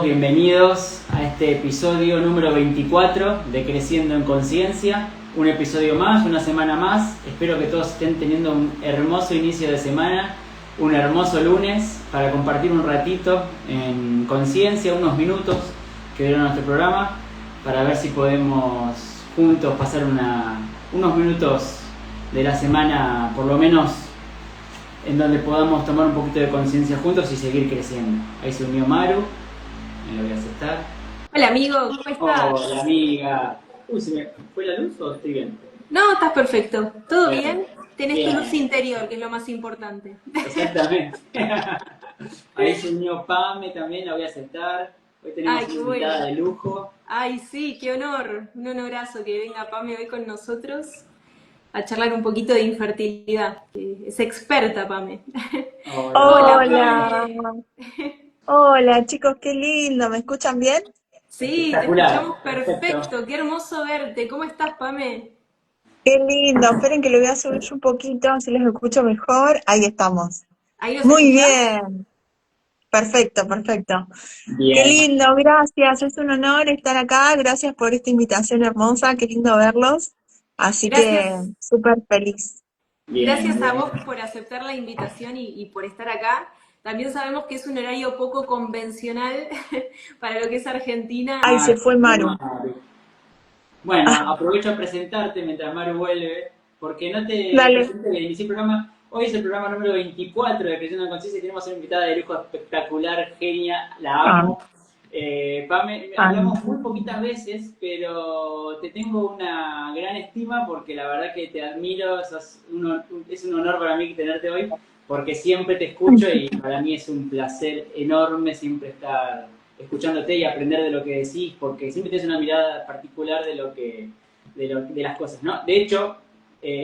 todos, bienvenidos a este episodio número 24 de Creciendo en Conciencia. Un episodio más, una semana más. Espero que todos estén teniendo un hermoso inicio de semana, un hermoso lunes para compartir un ratito en conciencia, unos minutos que dieron nuestro programa, para ver si podemos juntos pasar unos minutos de la semana, por lo menos en donde podamos tomar un poquito de conciencia juntos y seguir creciendo. Ahí se unió Maru, me lo voy a aceptar. Hola amigo, ¿cómo estás? Hola amiga. Uy, ¿se me fue la luz o estoy bien? No, estás perfecto. ¿Todo Bien, bien? Tenés tu luz bien, interior, que es lo más importante. exactamente. Ahí se unió Pame también, la voy a aceptar. Hoy tenemos Ay, una qué invitada bueno. de lujo. Ay, sí, qué honor. Un honorazo que venga Pame hoy con nosotros a charlar un poquito de infertilidad. Que es experta, Pame. Hola Hola, Pame. Hola, Pame. hola chicos, qué lindo, ¿me escuchan bien? Sí, te Espectacular, escuchamos perfecto. perfecto. Qué hermoso verte. ¿Cómo estás, Pame? Qué lindo, esperen que lo voy a subir un poquito, así les escucho mejor. Ahí estamos. ¿Ahí nos Muy escuchás? bien, perfecto, perfecto. Qué Bien. lindo, gracias, es un honor estar acá, gracias por esta invitación hermosa, qué lindo verlos. Así que Gracias. súper feliz. Bien, Gracias a bien. vos por aceptar la invitación y por estar acá. También sabemos que es un horario poco convencional para lo que es Argentina. Ay, Ay, se fue Maru. Maru. Bueno, Ah, aprovecho a presentarte mientras Maru vuelve, porque no te dale. presenté que inicié el programa. Hoy es el programa número 24 de Creciendo en Conciencia y tenemos una invitada de lujo espectacular, genia, la Ah, amo. Pame, ah, hablamos muy poquitas veces, pero te tengo una gran estima porque la verdad que te admiro, es un honor para mí tenerte hoy, porque siempre te escucho y para mí es un placer enorme siempre estar escuchándote y aprender de lo que decís, porque siempre tienes una mirada particular de las cosas, ¿no? De hecho,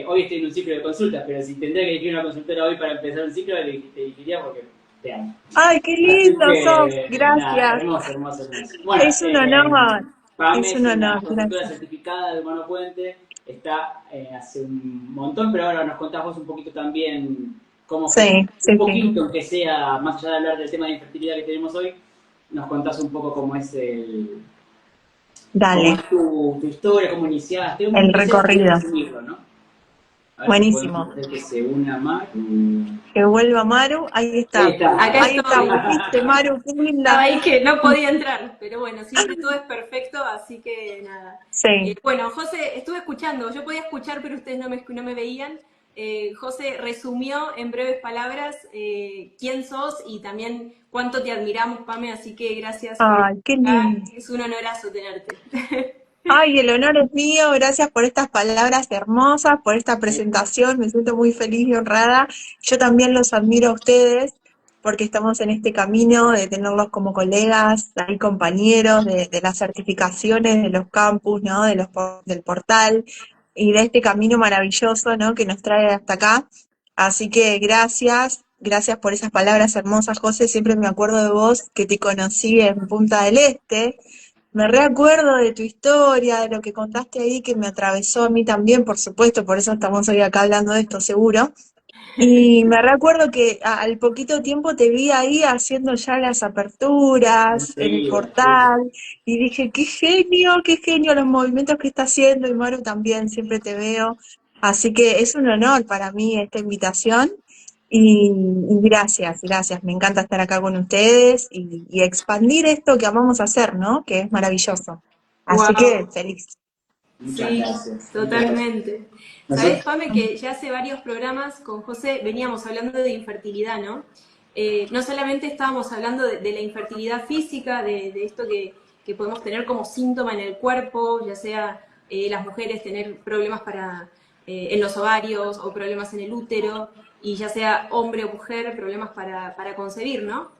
hoy estoy en un ciclo de consultas, pero si tendría que elegir una consultora hoy para empezar un ciclo, te elegiría porque te amo. ay, qué Así lindo sos, que, nada, gracias. hermoso, hermoso, hermoso. Bueno, Es un honor, Pame es es un una honor, consultora gracias. certificada de Humano Puente, está hace un montón, pero ahora nos contás vos un poquito también cómo fue, Sí, un sí, sí. poquito, aunque sea, más allá de hablar del tema de infertilidad que tenemos hoy, nos contás un poco cómo Dale, es tu historia, cómo iniciaste, el no sé si recorrido. resumirlo, ¿no? A ver si podemos Buenísimo. hacer que se una Maru. Que vuelva Maru, ahí Ahí está. está. Acá Ahí está, estoy. volviste, Maru, qué Estaba linda. ahí que no podía entrar, pero bueno, siempre todo es perfecto, así que nada. Sí. Bueno, José, estuve escuchando, yo podía escuchar, pero ustedes no me veían. José resumió en breves palabras quién sos y también cuánto te admiramos, Pame, así que gracias por estar Ay, qué acá, lindo. es un honorazo tenerte. Ay, el honor es mío. Gracias por estas palabras hermosas, por esta presentación. Me siento muy feliz y honrada. Yo también los admiro a ustedes porque estamos en este camino de tenerlos como colegas, ahí compañeros de las certificaciones, de los campus, ¿no? Del portal y de este camino maravilloso, ¿no? Que nos trae hasta acá. Así que gracias, gracias por esas palabras hermosas, José. Siempre me acuerdo de vos que te conocí en Punta del Este. Me reacuerdo de tu historia, de lo que contaste ahí, que me atravesó a mí también, por supuesto, por eso estamos hoy acá hablando de esto, seguro. Y me recuerdo que al poquito tiempo te vi ahí haciendo ya las aperturas en el Increíble, sí. portal y dije, qué genio los movimientos que está haciendo y Maru también, siempre te veo. Así que es un honor para mí esta invitación y gracias, gracias. Me encanta estar acá con ustedes y expandir esto que amamos hacer, ¿no? Que es maravilloso. Así que Wow, feliz. Muchas sí, gracias. Muchas gracias. totalmente. Sabés, Nosotros, Pame, que ya hace varios programas con José veníamos hablando de infertilidad, ¿no? No solamente estábamos hablando de la infertilidad física, de esto que podemos tener como síntoma en el cuerpo, ya sea las mujeres tener problemas en los ovarios o problemas en el útero, y ya sea hombre o mujer, problemas para concebir, ¿no? Claro,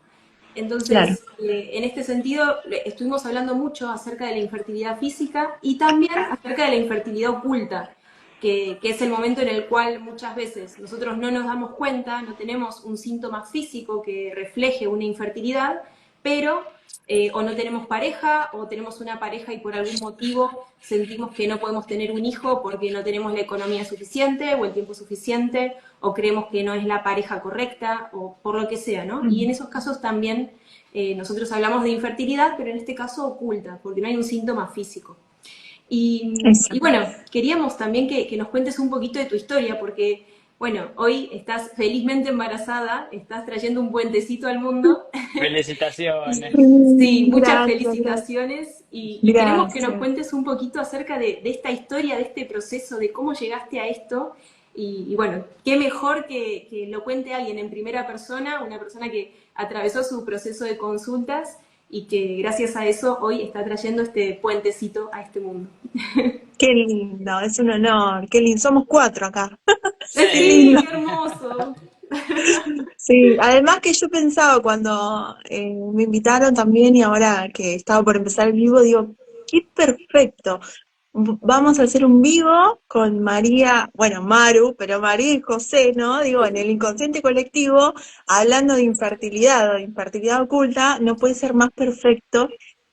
Entonces, en este sentido, estuvimos hablando mucho acerca de la infertilidad física y también acerca de la infertilidad oculta, que es el momento en el cual muchas veces nosotros no nos damos cuenta, no tenemos un síntoma físico que refleje una infertilidad, pero o no tenemos pareja, o tenemos una pareja y por algún motivo sentimos que no podemos tener un hijo porque no tenemos la economía suficiente o el tiempo suficiente, o creemos que no es la pareja correcta, o por lo que sea, ¿no? Y en esos casos también nosotros hablamos de infertilidad, pero en este caso oculta, porque no hay un síntoma físico. Y Exacto. bueno, queríamos también que nos cuentes un poquito de tu historia, porque, bueno, hoy estás felizmente embarazada, estás trayendo un puentecito al mundo. Felicitaciones. Sí, muchas Gracias, gracias. felicitaciones y queremos que nos Gracias. cuentes un poquito acerca de esta historia, de este proceso, de cómo llegaste a esto. Y bueno, qué mejor que lo cuente alguien en primera persona, una persona que atravesó su proceso de consultas y que gracias a eso hoy está trayendo este puentecito a este mundo. Qué lindo, es un honor, qué lindo. Somos cuatro acá. Qué Sí, lindo. qué hermoso. Sí, además que yo pensaba cuando me invitaron también y ahora que estaba por empezar el vivo, digo, qué perfecto. Vamos a hacer un vivo con María, bueno, Maru, pero María y José, ¿no? Digo, en el inconsciente colectivo, hablando de infertilidad o de infertilidad oculta, no puede ser más perfecto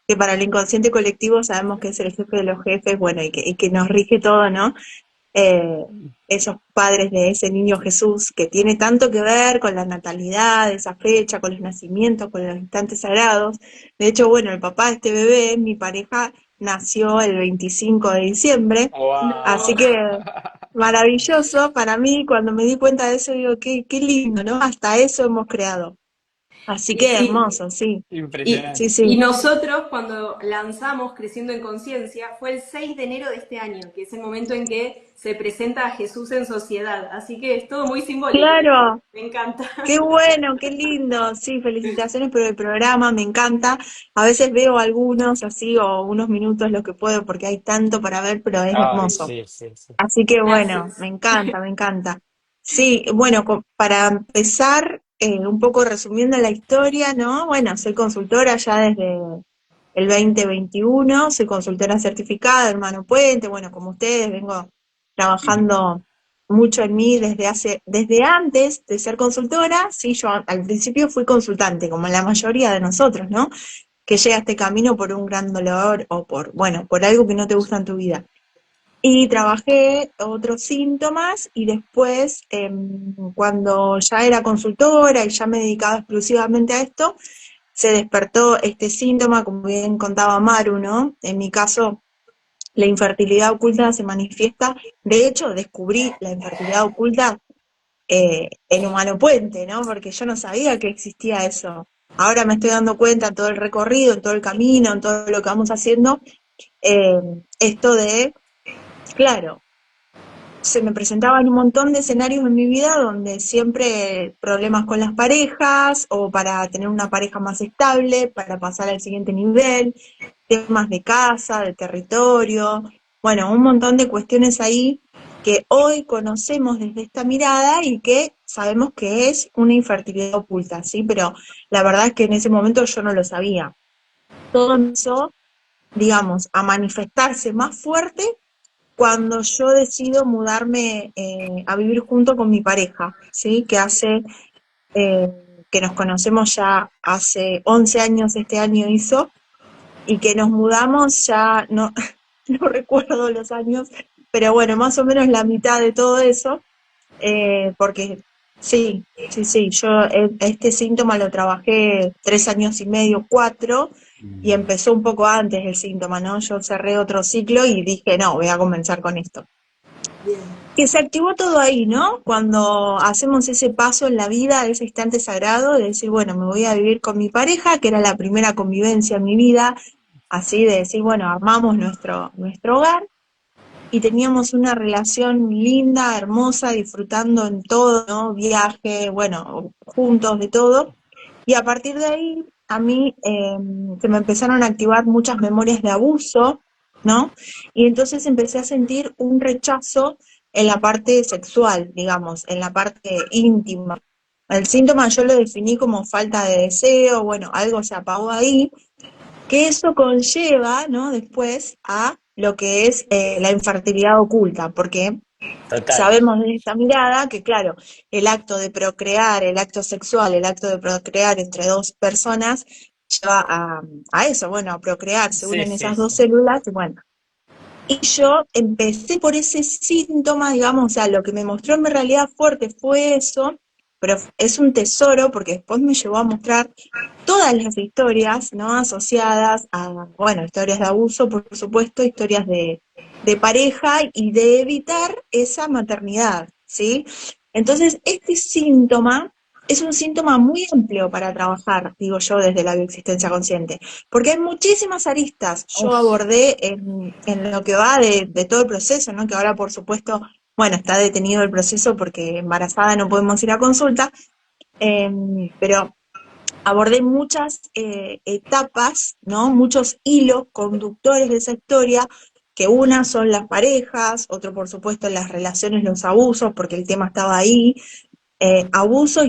que para el inconsciente colectivo sabemos que es el jefe de los jefes, bueno, y que nos rige todo, ¿no? eh, Esos padres de ese niño Jesús, que tiene tanto que ver con la natalidad, esa fecha, con los nacimientos, con los instantes sagrados. De hecho, bueno, el papá de este bebé, mi pareja, nació el 25 de diciembre, No, así que maravilloso para mí, cuando me di cuenta de eso, digo, qué lindo, ¿no? Hasta eso hemos creado. Así y que sí, hermoso, sí, sí, Impresionante. y sí. nosotros cuando lanzamos Creciendo en Conciencia fue el 6 de enero de este año, que es el momento en que se presenta a Jesús en sociedad. Así que es todo muy simbólico esto. Claro, Me encanta. qué bueno, qué lindo. Sí, felicitaciones por el programa, me encanta. A veces veo algunos así o unos minutos lo que puedo porque hay tanto para ver, pero es Ay, hermoso. sí, sí, sí. Así que bueno, Gracias. me encanta, me encanta. Sí, bueno, para empezar, un poco resumiendo la historia, ¿no? Bueno, soy consultora ya desde el 2021, soy consultora certificada, hermano Puente, bueno, como ustedes, vengo trabajando mucho en mí desde antes de ser consultora, sí, yo al principio fui consultante, como la mayoría de nosotros, ¿no? Que llega a este camino por un gran dolor o por, bueno, por algo que no te gusta en tu vida. Y trabajé otros síntomas y después, cuando ya era consultora y ya me dedicaba exclusivamente a esto, se despertó este síntoma, como bien contaba Maru, ¿no? En mi caso, la infertilidad oculta se manifiesta. De hecho, descubrí la infertilidad oculta en Humano Puente, ¿no? Porque yo no sabía que existía eso. Ahora me estoy dando cuenta en todo el recorrido, en todo el camino, en todo lo que vamos haciendo, eh, esto de, claro, se me presentaban un montón de escenarios en mi vida donde siempre problemas con las parejas o para tener una pareja más estable, para pasar al siguiente nivel, temas de casa, de territorio, bueno, un montón de cuestiones ahí que hoy conocemos desde esta mirada y que sabemos que es una infertilidad oculta, ¿sí? Pero la verdad es que en ese momento yo no lo sabía. Todo empezó, digamos, a manifestarse más fuerte cuando yo decido mudarme a vivir junto con mi pareja, ¿sí? Eh, que nos conocemos ya hace 11 años, este año hizo, y que nos mudamos ya, no, no recuerdo los años, pero bueno, más o menos la mitad de todo eso, porque sí, sí, sí, yo este síntoma lo trabajé 3 años y medio, 4, y empezó un poco antes el síntoma, ¿no? Yo cerré otro ciclo y dije, no, voy a comenzar con esto. Bien. Que se activó todo ahí, ¿no? Cuando hacemos ese paso en la vida, ese instante sagrado de decir, bueno, me voy a vivir con mi pareja, que era la primera convivencia en mi vida, así de decir, bueno, armamos nuestro hogar y teníamos una relación linda, hermosa, disfrutando en todo, ¿no? Viaje, bueno, juntos, de todo. Y a partir de ahí, a mí se me empezaron a activar muchas memorias de abuso, ¿no? Y entonces empecé a sentir un rechazo en la parte sexual, digamos, en la parte íntima. El síntoma yo lo definí como falta de deseo, bueno, algo se apagó ahí, que eso conlleva, ¿no? Después a lo que es la infertilidad oculta, porque Total. sabemos de esta mirada que, claro, el acto de procrear, el acto sexual, el acto de procrear entre dos personas lleva a eso, bueno, a procrear, se Sí, unen sí, esas dos sí. células, y bueno. Y yo empecé por ese síntoma, digamos, o sea, lo que me mostró en realidad fuerte fue eso, pero es un tesoro porque después me llevó a mostrar todas las historias, ¿no? Asociadas a, bueno, historias de abuso, por supuesto, historias de pareja y de evitar esa maternidad, ¿sí? Entonces, este síntoma es un síntoma muy amplio para trabajar, digo yo, desde la bioexistencia consciente, porque hay muchísimas aristas. Yo Uf, abordé en lo que va de todo el proceso, ¿no? Que ahora, por supuesto, bueno, está detenido el proceso porque embarazada no podemos ir a consulta, pero abordé muchas etapas, ¿no? Muchos hilos conductores de esa historia, que una son las parejas, otro por supuesto las relaciones, los abusos, porque el tema estaba ahí, abusos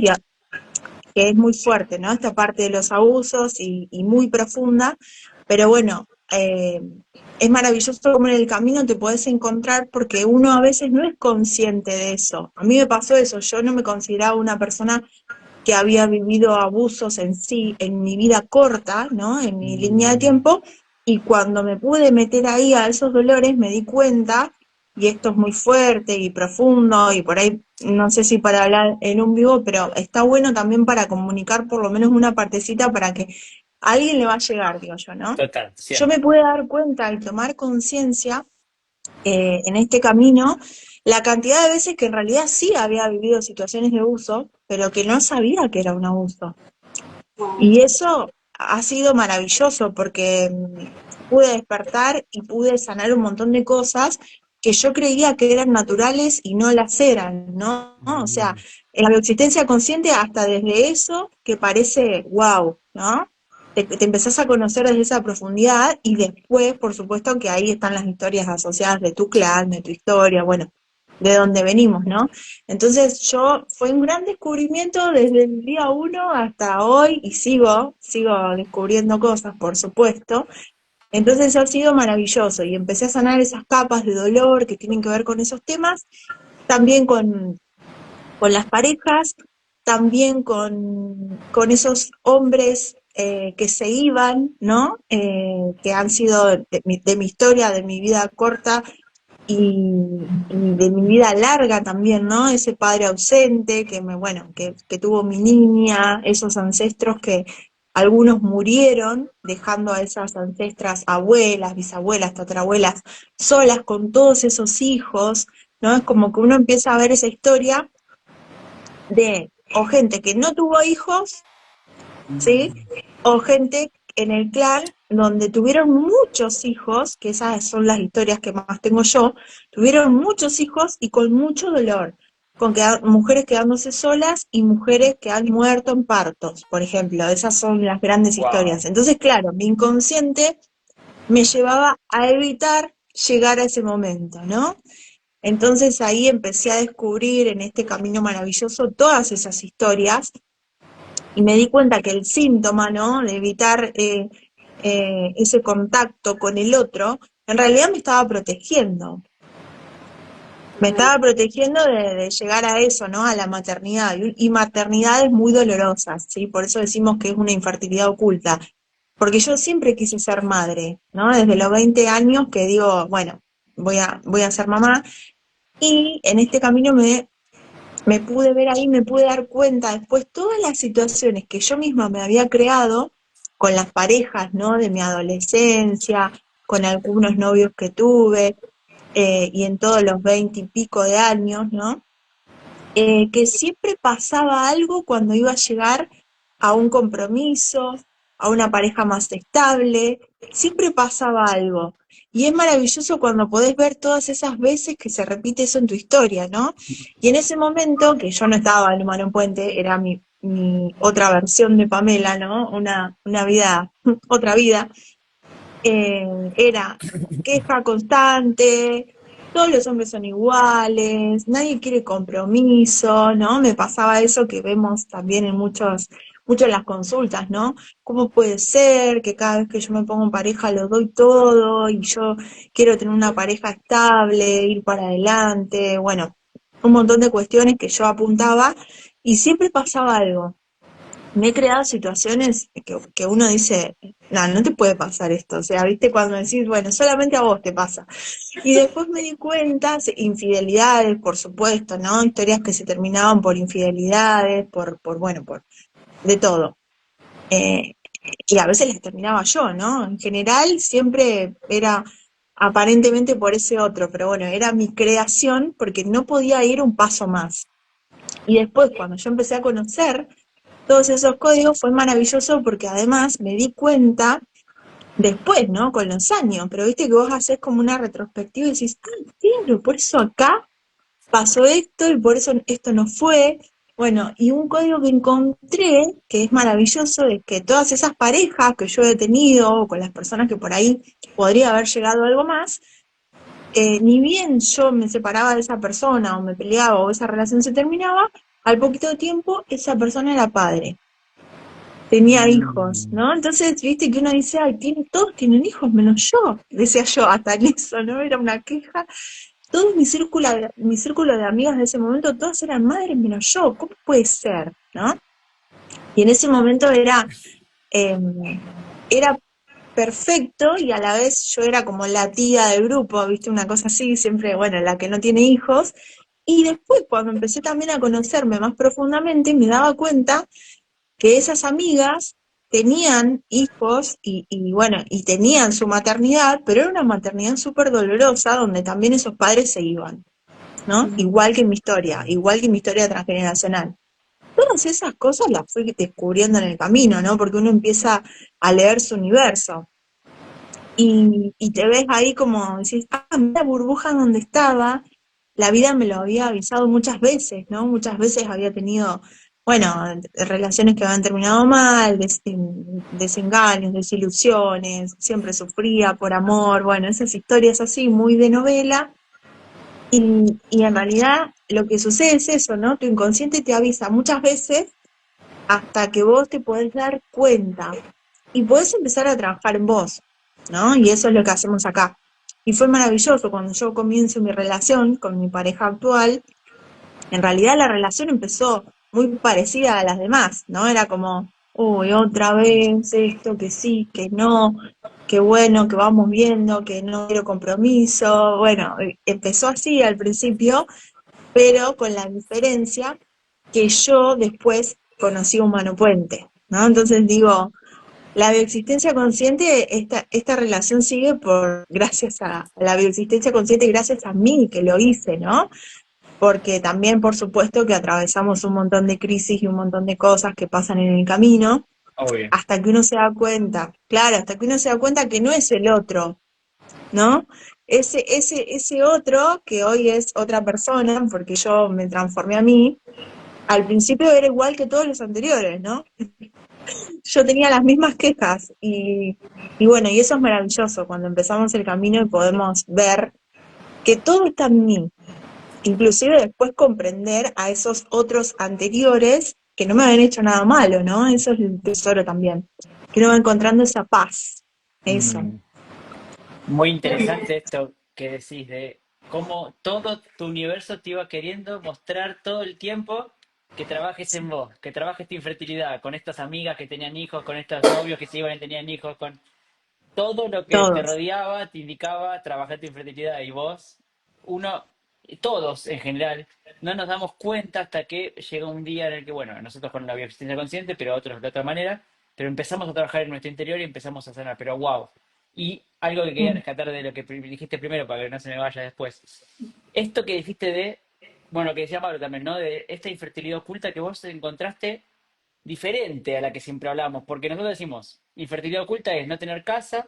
que es muy fuerte, ¿no? Esta parte de los abusos y muy profunda, pero bueno, es maravilloso cómo en el camino te podés encontrar porque uno a veces no es consciente de eso. A mí me pasó eso, yo no me consideraba una persona que había vivido abusos en sí, en mi vida corta, ¿no? En mi línea de tiempo, y cuando me pude meter ahí a esos dolores me di cuenta, y esto es muy fuerte y profundo, y por ahí no sé si para hablar en un vivo, pero está bueno también para comunicar por lo menos una partecita para que a alguien le va a llegar, digo yo, ¿no? total, Yo me 100. pude dar cuenta al tomar conciencia en este camino la cantidad de veces que en realidad sí había vivido situaciones de abuso, pero que no sabía que era un abuso. Y eso ha sido maravilloso porque pude despertar y pude sanar un montón de cosas que yo creía que eran naturales y no las eran, ¿no? O sea, en la bioexistencia consciente hasta desde eso que parece wow, ¿no? Te empezás a conocer desde esa profundidad y después, por supuesto, que ahí están las historias asociadas de tu clan, de tu historia, bueno, de dónde venimos, ¿no? Entonces fue un gran descubrimiento desde el día uno hasta hoy y sigo descubriendo cosas, por supuesto. Entonces ha sido maravilloso y empecé a sanar esas capas de dolor que tienen que ver con esos temas, también con las parejas, también con esos hombres que se iban, ¿no? Que han sido de mi historia, de mi vida corta, y de mi vida larga también, ¿no? Ese padre ausente bueno, que tuvo mi niña, esos ancestros que algunos murieron, dejando a esas ancestras abuelas, bisabuelas, tatarabuelas, solas con todos esos hijos, ¿no? Es como que uno empieza a ver esa historia de o gente que no tuvo hijos, ¿sí? O gente en el clan donde tuvieron muchos hijos, que esas son las historias que más tengo yo, tuvieron muchos hijos y con mucho dolor, mujeres quedándose solas y mujeres que han muerto en partos, por ejemplo, esas son las grandes Wow. historias. Entonces, claro, mi inconsciente me llevaba a evitar llegar a ese momento, ¿no? Entonces ahí empecé a descubrir en este camino maravilloso todas esas historias y me di cuenta que el síntoma, ¿no? De evitar ese contacto con el otro, en realidad me estaba protegiendo. Me estaba protegiendo de llegar a eso, ¿no? A la maternidad. Y maternidades muy dolorosas, ¿sí? Por eso decimos que es una infertilidad oculta. Porque yo siempre quise ser madre, ¿no? Desde los 20 años que digo, bueno, voy a ser mamá. Y en este camino me pude ver ahí, me pude dar cuenta después todas las situaciones que yo misma me había creado con las parejas, ¿no? De mi adolescencia, con algunos novios que tuve, y en todos los 20 y pico de años, ¿no? Que siempre pasaba algo cuando iba a llegar a un compromiso, a una pareja más estable, siempre pasaba algo. Y es maravilloso cuando podés ver todas esas veces que se repite eso en tu historia, ¿no? Y en ese momento, que yo no estaba en Humano Puente, era mi otra versión de Pamela, ¿no? Una vida, otra vida, era queja constante, todos los hombres son iguales, nadie quiere compromiso, ¿no? Me pasaba eso que vemos también en mucho en las consultas, ¿no? ¿Cómo puede ser que cada vez que yo me pongo en pareja lo doy todo y yo quiero tener una pareja estable, ir para adelante? Bueno, un montón de cuestiones que yo apuntaba y siempre pasaba algo. me he creado situaciones que uno dice, no, no te puede pasar esto. O sea, viste cuando decís, bueno, solamente a vos te pasa. Y después me di cuenta, infidelidades, por supuesto, ¿no? Historias que se terminaban por infidelidades, bueno, por de todo. Eh, y a veces las terminaba yo, ¿no? En general siempre era aparentemente por ese otro, pero bueno, era mi creación porque no podía ir un paso más. Y después, cuando yo empecé a conocer todos esos códigos, fue maravilloso porque además me di cuenta después, ¿no? Con los años, pero viste que vos haces como una retrospectiva y decís, ah, claro, por eso acá pasó esto y por eso esto no fue. Bueno, y un código que encontré, que es maravilloso, es que todas esas parejas que yo he tenido, o con las personas que por ahí podría haber llegado a algo más, ni bien yo me separaba de esa persona o me peleaba o esa relación se terminaba, al poquito de tiempo esa persona era padre, tenía hijos, Mm. ¿no? Entonces, viste que uno dice, ay, todos tienen hijos menos yo, decía yo, hasta en eso, ¿no? Era una queja. Todo mi círculo de amigas de ese momento, todas eran madres menos yo, ¿cómo puede ser? ¿No? Y en ese momento eh, era perfecto y a la vez yo era como la tía del grupo, ¿viste? Una cosa así, siempre, bueno, la que no tiene hijos. Y después, cuando empecé también a conocerme más profundamente, me daba cuenta que esas amigas tenían hijos y bueno, y tenían su maternidad, pero era una maternidad súper dolorosa donde también esos padres se iban, ¿no? Igual que mi historia transgeneracional. Todas esas cosas las fui descubriendo en el camino, ¿no? Porque uno empieza a leer su universo y te ves ahí como decís, ah, mira burbuja donde estaba, la vida me lo había avisado muchas veces, ¿no? Muchas veces había tenido, bueno, relaciones que habían terminado mal, desengaños, desilusiones, siempre sufría por amor, bueno, esas historias así, muy de novela. Y en realidad lo que sucede es eso, ¿no? Tu inconsciente te avisa muchas veces hasta que vos te podés dar cuenta y podés empezar a trabajar en vos, ¿no? Y eso es lo que hacemos acá. Y fue maravilloso cuando yo comienzo mi relación con mi pareja actual. En realidad la relación empezó muy parecida a las demás, ¿no? Era como, uy, otra vez esto, que sí, que no, que bueno, que vamos viendo, que no quiero compromiso. Bueno, empezó así al principio, pero con la diferencia que yo después conocí Humano Puente, ¿no? Entonces digo, la bioexistencia consciente, esta relación sigue gracias a la bioexistencia consciente, gracias a mí que lo hice, ¿no? Porque también, por supuesto, que atravesamos un montón de crisis y un montón de cosas que pasan en el camino, Obvio. hasta que uno se da cuenta, claro, hasta que uno se da cuenta que no es el otro, ¿no? Ese otro, que hoy es otra persona, porque yo me transformé a mí, al principio era igual que todos los anteriores, ¿no? Yo tenía las mismas quejas y bueno, y eso es maravilloso cuando empezamos el camino y podemos ver que todo está en mí, inclusive después comprender a esos otros anteriores que no me habían hecho nada malo, ¿no? Eso es el tesoro también, que uno va encontrando esa paz, eso. Mm. Muy interesante esto que decís de cómo todo tu universo te iba queriendo mostrar todo el tiempo que trabajes en vos, que trabajes tu infertilidad, con estas amigas que tenían hijos, con estos novios que se iban y tenían hijos, con todo lo que te Todos. rodeaba, te indicaba trabajar tu infertilidad y vos, uno, todos en general, no nos damos cuenta hasta que llega un día en el que, bueno, nosotros con la bioexistencia consciente, pero otros de otra manera, pero empezamos a trabajar en nuestro interior y empezamos a sanar, pero wow. Y algo que quería Mm. rescatar de lo que dijiste primero para que no se me vaya después. Esto que dijiste de, bueno, que decía Pablo también, ¿no? De esta infertilidad oculta que vos encontraste diferente a la que siempre hablamos, porque nosotros decimos, infertilidad oculta es no tener casa,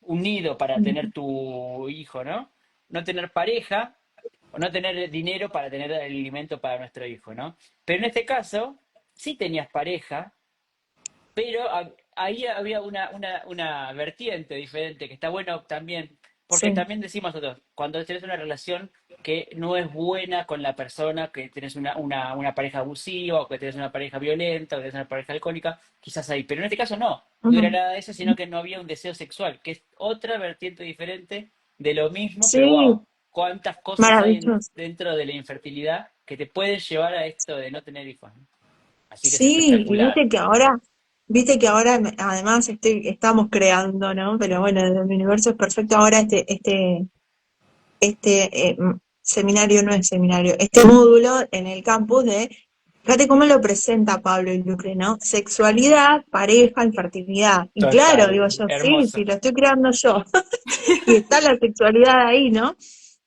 un nido para tener tu hijo, ¿no? No tener pareja o no tener dinero para tener el alimento para nuestro hijo, ¿no? Pero en este caso, sí tenías pareja, pero ahí había una vertiente diferente que está bueno también, porque Sí. también decimos nosotros, cuando tenés una relación que no es buena con la persona, que tenés una pareja abusiva, o que tenés una pareja violenta, o que tenés una pareja alcohólica, quizás ahí. Pero en este caso no, no era Ujú. nada de eso, sino que no había un deseo sexual, que es otra vertiente diferente de lo mismo, pero Sí, wow, cuántas cosas hay maravilloso. dentro de la infertilidad que te pueden llevar a esto de no tener hijos, ¿no? Así que es Sí, y espectacular. viste que ahora además estamos creando, ¿no? Pero bueno, desde mi universo es perfecto ahora seminario, no es seminario, este módulo en el campus fíjate cómo lo presenta Pablo y Lucre, ¿no? Sexualidad, pareja, infertilidad. Y claro, digo Total, yo, sí, hermoso. sí, lo estoy creando yo. Y está la sexualidad ahí, ¿no?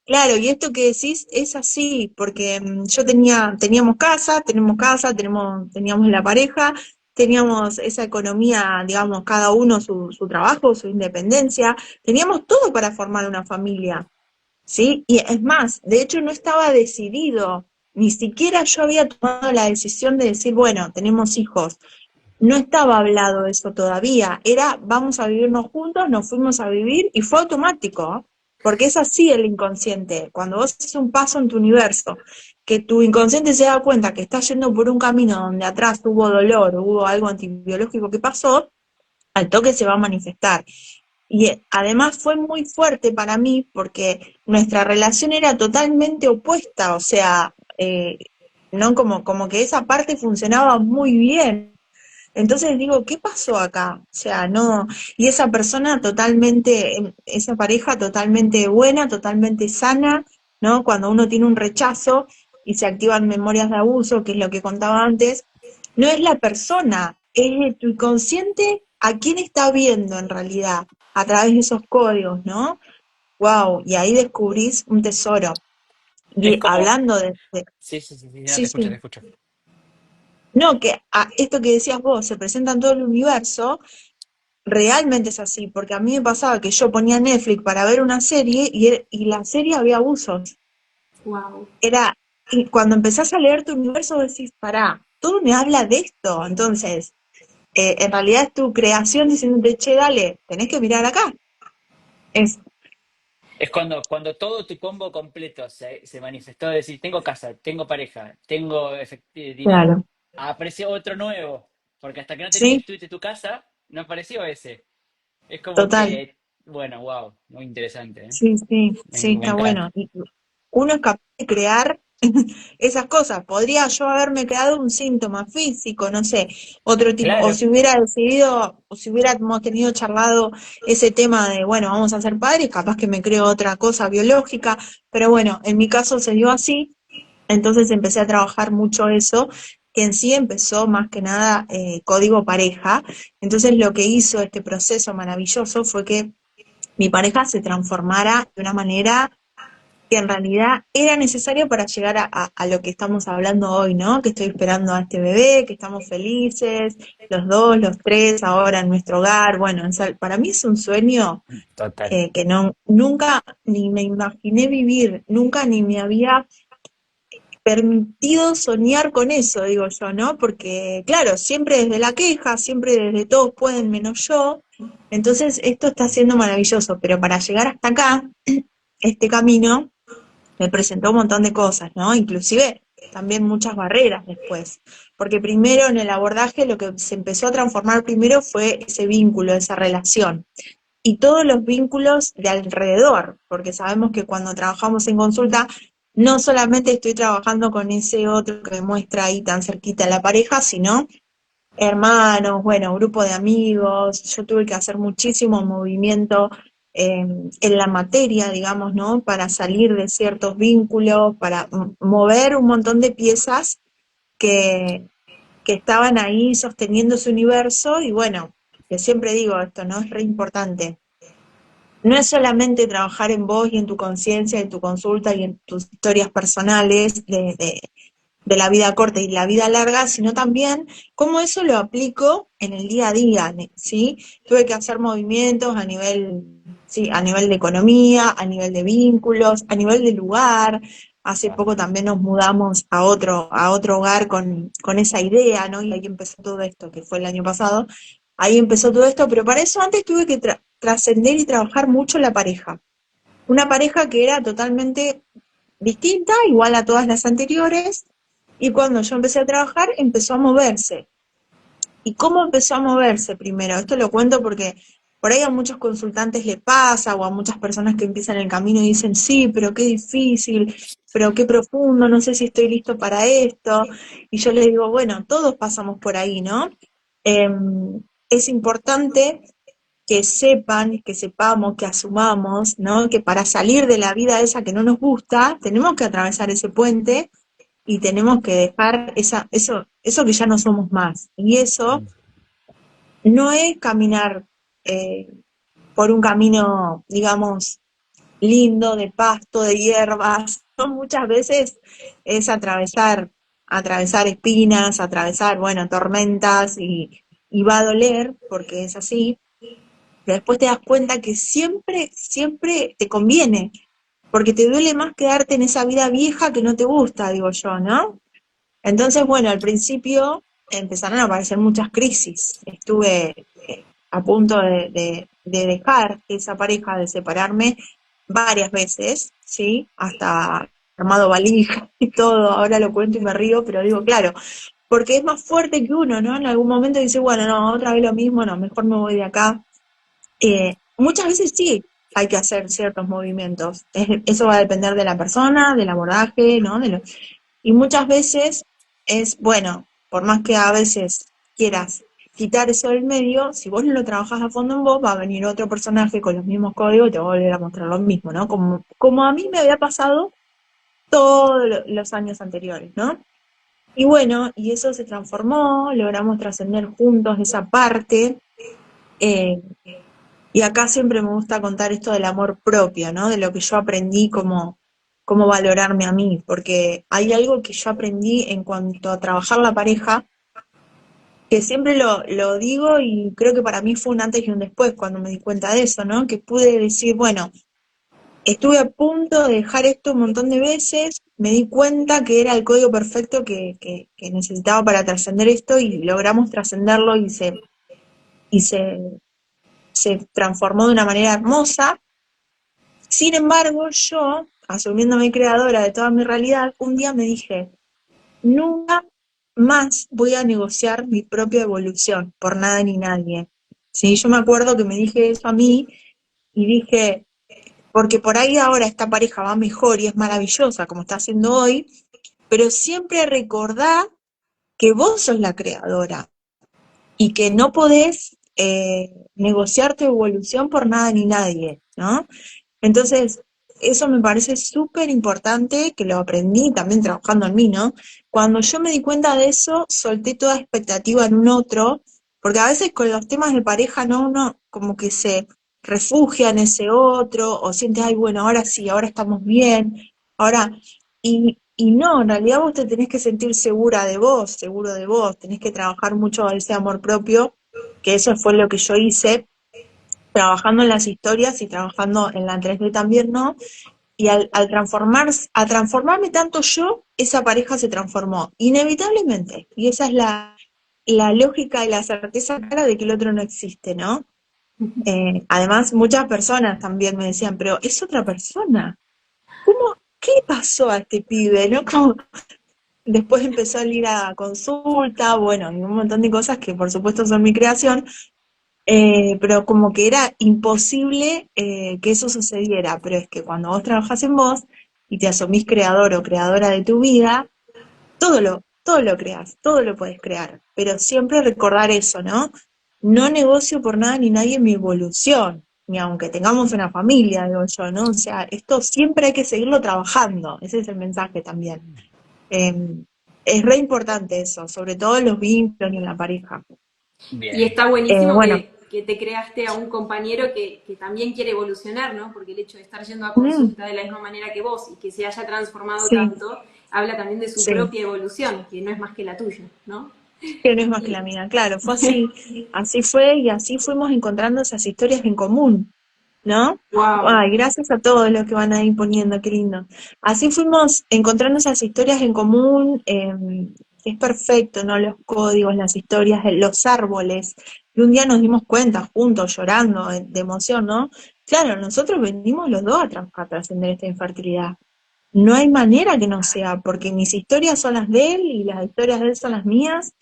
Claro, y esto que decís es así, porque tenemos casa, teníamos la pareja, teníamos esa economía, digamos, cada uno su trabajo, su independencia, teníamos todo para formar una familia. ¿Sí? Y es más, de hecho no estaba decidido, ni siquiera yo había tomado la decisión de decir, bueno, tenemos hijos. No estaba hablado eso todavía, era vamos a vivirnos juntos, nos fuimos a vivir y fue automático, porque es así el inconsciente. Cuando vos haces un paso en tu universo, que tu inconsciente se da cuenta que estás yendo por un camino donde atrás hubo dolor, hubo algo antibiológico que pasó, al toque se va a manifestar. Y además fue muy fuerte para mí porque nuestra relación era totalmente opuesta, o sea, no como que esa parte funcionaba muy bien. Entonces digo, ¿qué pasó acá? O sea, no, y esa persona totalmente, esa pareja totalmente buena, totalmente sana, ¿no? Cuando uno tiene un rechazo y se activan memorias de abuso, que es lo que contaba antes, no es la persona, es tu inconsciente a quién está viendo en realidad, a través de esos códigos, ¿no? Wow, y ahí descubrís un tesoro. Es Y como, hablando sí, sí, sí, sí, no, sí, te escucho, te sí, escucho. no, que esto que decías vos, se presenta en todo el universo. Realmente es así, porque a mí me pasaba que yo ponía Netflix para ver una serie y la serie había abusos. Wow. Era, y cuando empezás a leer tu universo decís, pará, todo me habla de esto. Entonces, en realidad es tu creación diciéndote, che, dale, tenés que mirar acá. Es, Es cuando todo tu combo completo se manifestó, decir, tengo casa, tengo pareja, tengo dinero, claro, apareció otro nuevo, porque hasta que no sí, tuviste tu casa, no apareció ese. Es como total. que, bueno, wow, muy interesante, ¿eh? Sí, sí, sí, Me está bueno. encanta. Y uno es capaz de crear esas cosas. Podría yo haberme creado un síntoma físico, no sé, otro tipo, o Claro, si hubiera decidido, o si hubiéramos tenido charlado ese tema de, bueno, vamos a ser padres, capaz que me creo otra cosa biológica, pero bueno, en mi caso se dio así, entonces empecé a trabajar mucho eso, que en sí empezó más que nada código pareja. Entonces lo que hizo este proceso maravilloso fue que mi pareja se transformara de una manera que en realidad era necesario para llegar a lo que estamos hablando hoy, ¿no? Que estoy esperando a este bebé, que estamos felices, los dos, los tres, ahora en nuestro hogar. Bueno, para mí es un sueño total. que no, nunca ni me imaginé vivir, nunca ni me había permitido soñar con eso, digo yo, ¿no? Porque, claro, siempre desde la queja, siempre desde todos pueden menos yo. Entonces, esto está siendo maravilloso, pero para llegar hasta acá, este camino me presentó un montón de cosas, ¿no? Inclusive también muchas barreras después, porque primero en el abordaje lo que se empezó a transformar primero fue ese vínculo, esa relación y todos los vínculos de alrededor, porque sabemos que cuando trabajamos en consulta no solamente estoy trabajando con ese otro que me muestra ahí tan cerquita la pareja, sino hermanos, bueno, grupo de amigos. Yo tuve que hacer muchísimo movimiento en la materia, digamos, ¿no? Para salir de ciertos vínculos, para mover un montón de piezas que, que estaban ahí sosteniendo su universo y bueno, que siempre digo esto, ¿no? Es re importante. No es solamente trabajar en vos y en tu conciencia, en tu consulta y en tus historias personales de la vida corta y la vida larga, sino también cómo eso lo aplico en el día a día, ¿sí? Tuve que hacer movimientos a nivel, sí, a nivel de economía, a nivel de vínculos, a nivel de lugar. Hace Wow. poco también nos mudamos a otro hogar con esa idea, ¿no? Y ahí empezó todo esto, que fue el año pasado. Ahí empezó todo esto, pero para eso antes tuve que trascender y trabajar mucho la pareja. Una pareja que era totalmente distinta, igual a todas las anteriores, y cuando yo empecé a trabajar empezó a moverse. ¿Y cómo empezó a moverse primero? Esto lo cuento porque por ahí a muchos consultantes le pasa, o a muchas personas que empiezan el camino y dicen, sí, pero qué difícil, pero qué profundo, no sé si estoy listo para esto. Y yo les digo, bueno, todos pasamos por ahí, ¿no? Es importante que sepan, que sepamos, que asumamos, ¿no? Que para salir de la vida esa que no nos gusta, tenemos que atravesar ese puente y tenemos que dejar eso que ya no somos más. Y eso no es caminar eh, por un camino, digamos, lindo, de pasto, de hierbas, ¿no? Muchas veces es atravesar espinas, atravesar, bueno, tormentas y va a doler, porque es así, pero después te das cuenta que siempre, siempre te conviene, porque te duele más quedarte en esa vida vieja que no te gusta, digo yo, ¿no? Entonces, bueno, al principio empezaron a aparecer muchas crisis. Estuve a punto de dejar esa pareja, de separarme varias veces, ¿sí? Hasta armado valija y todo. Ahora lo cuento y me río, pero digo, claro, porque es más fuerte que uno, ¿no? En algún momento dice, bueno, no, otra vez lo mismo, no, mejor me voy de acá. Muchas veces sí hay que hacer ciertos movimientos. Eso va a depender de la persona, del abordaje, ¿no? Y muchas veces es, bueno, por más que a veces quieras quitar eso del medio, si vos no lo trabajás a fondo en vos, va a venir otro personaje con los mismos códigos y te va a volver a mostrar lo mismo, ¿no? Como a mí me había pasado todos los años anteriores, ¿no? Y bueno, y eso se transformó, logramos trascender juntos esa parte, eh, y acá siempre me gusta contar esto del amor propio, ¿no? De lo que yo aprendí cómo valorarme a mí, porque hay algo que yo aprendí en cuanto a trabajar la pareja, que siempre lo digo y creo que para mí fue un antes y un después cuando me di cuenta de eso, ¿no? Que pude decir, bueno, estuve a punto de dejar esto un montón de veces, me di cuenta que era el código perfecto que necesitaba para trascender esto y logramos trascenderlo y se transformó de una manera hermosa. Sin embargo, yo, asumiéndome creadora de toda mi realidad, un día me dije, nunca más voy a negociar mi propia evolución por nada ni nadie. ¿Sí? Yo me acuerdo que me dije eso a mí y dije, porque por ahí ahora esta pareja va mejor y es maravillosa como está haciendo hoy, pero siempre recordá que vos sos la creadora y que no podés negociar tu evolución por nada ni nadie, ¿no? Entonces, eso me parece súper importante, que lo aprendí también trabajando en mí, ¿no? Cuando yo me di cuenta de eso, solté toda expectativa en un otro, porque a veces con los temas de pareja, ¿no? Uno como que se refugia en ese otro, o siente, ay, bueno, ahora sí, ahora estamos bien, ahora... Y no, en realidad vos te tenés que sentir segura de vos, seguro de vos, tenés que trabajar mucho ese amor propio, que eso fue lo que yo hice, trabajando en las historias y trabajando en la 3D también, ¿no? Y a transformarme tanto yo, esa pareja se transformó, inevitablemente. Y esa es la lógica y la certeza clara de que el otro no existe, ¿no? Además, muchas personas también me decían, pero es otra persona. ¿Cómo? ¿Qué le pasó a este pibe? ¿No? Como, después empezó a ir a consulta, bueno, y un montón de cosas que por supuesto son mi creación, pero como que era imposible que eso sucediera, pero es que cuando vos trabajás en vos y te asumís creador o creadora de tu vida, todo lo creas, todo lo puedes crear, pero siempre recordar eso, ¿no? No negocio por nada ni nadie mi evolución, ni aunque tengamos una familia, digo yo, ¿no? O sea, esto siempre hay que seguirlo trabajando, ese es el mensaje también. Eh, es re importante eso, sobre todo en los vínculos y en la pareja. Y Bien. está buenísimo Bueno, que te creaste a un compañero que también quiere evolucionar, ¿no? Porque el hecho de estar yendo a mm, consulta de la misma manera que vos y que se haya transformado sí, tanto, habla también de su sí. propia evolución, que no es más que la tuya, ¿no? Que no es más que la mía, claro, fue así, así fue y así fuimos encontrando esas historias en común, ¿no? Wow. Ay, gracias a todos los que van ahí poniendo, qué lindo. Así fuimos encontrando esas historias en común, es perfecto, ¿no? Los códigos, las historias, los árboles. Y un día nos dimos cuenta, juntos, llorando de emoción, ¿no? Claro, nosotros venimos los dos a trascender esta infertilidad. No hay manera que no sea, porque mis historias son las de él y las historias de él son las mías.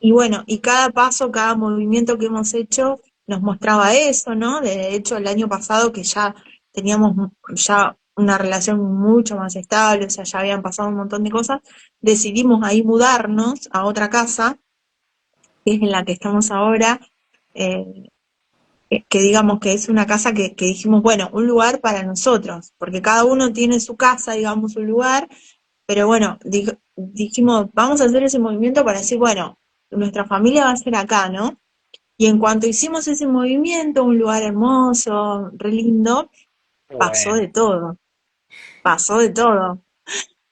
Y bueno, y cada paso, cada movimiento que hemos hecho nos mostraba eso, ¿no? De hecho, el año pasado que ya teníamos ya una relación mucho más estable, o sea, ya habían pasado un montón de cosas, decidimos ahí mudarnos a otra casa, que es en la que estamos ahora, eh, que digamos que es una casa que dijimos, bueno, un lugar para nosotros, porque cada uno tiene su casa, digamos, un lugar, pero bueno, dijimos, vamos a hacer ese movimiento para decir, bueno, nuestra familia va a ser acá, ¿no? Y en cuanto hicimos ese movimiento, un lugar hermoso, re lindo, pasó Bueno. de todo, pasó de todo.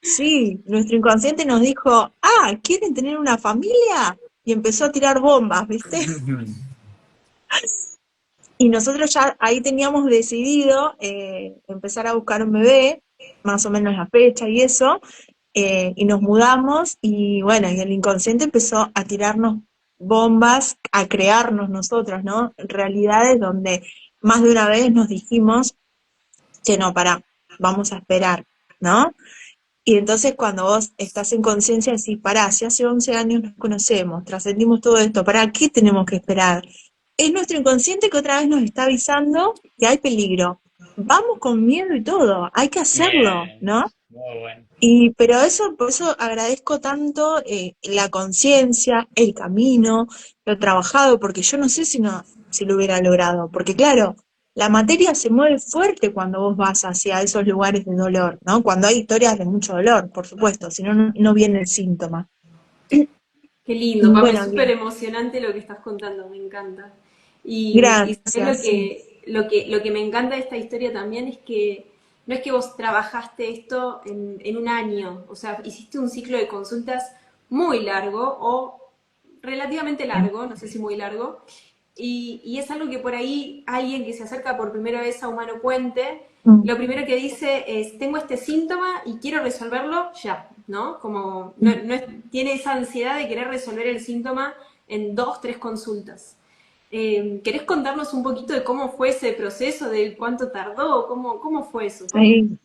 Sí, nuestro inconsciente nos dijo, ah, ¿quieren tener una familia? Y empezó a tirar bombas, ¿viste? Y nosotros ya ahí teníamos decidido empezar a buscar un bebé, más o menos la fecha y eso, y nos mudamos y bueno, y el inconsciente empezó a tirarnos bombas, a crearnos nosotros, ¿no? Realidades donde más de una vez nos dijimos, che, no, pará, vamos a esperar, ¿no? Y entonces cuando vos estás en conciencia decís, pará, si hace 11 años nos conocemos, trascendimos todo esto, ¿para qué tenemos que esperar? Es nuestro inconsciente que otra vez nos está avisando que hay peligro. Vamos con miedo y todo, hay que hacerlo, Bien, ¿no? muy bueno. Pero eso, por eso agradezco tanto la conciencia, el camino, lo trabajado, porque yo no sé si lo hubiera logrado, porque claro, la materia se mueve fuerte cuando vos vas hacia esos lugares de dolor, ¿no? Cuando hay historias de mucho dolor, por supuesto, si no, no viene el síntoma. Qué lindo, Pame, Bueno, súper bien, emocionante lo que estás contando, me encanta. Y sabes gracias, sí. lo que me encanta de esta historia también es que no es que vos trabajaste esto en un año, o sea, hiciste un ciclo de consultas muy largo o relativamente largo, no sé si muy largo, y es algo que por ahí alguien que se acerca por primera vez a Humano Puente, Mm, lo primero que dice es, tengo este síntoma y quiero resolverlo ya, ¿no? Como mm. tiene esa ansiedad de querer resolver el síntoma en 2, 3 consultas. ¿Querés contarnos un poquito de cómo fue ese proceso, de cuánto tardó, cómo fue eso, Pame? Sí,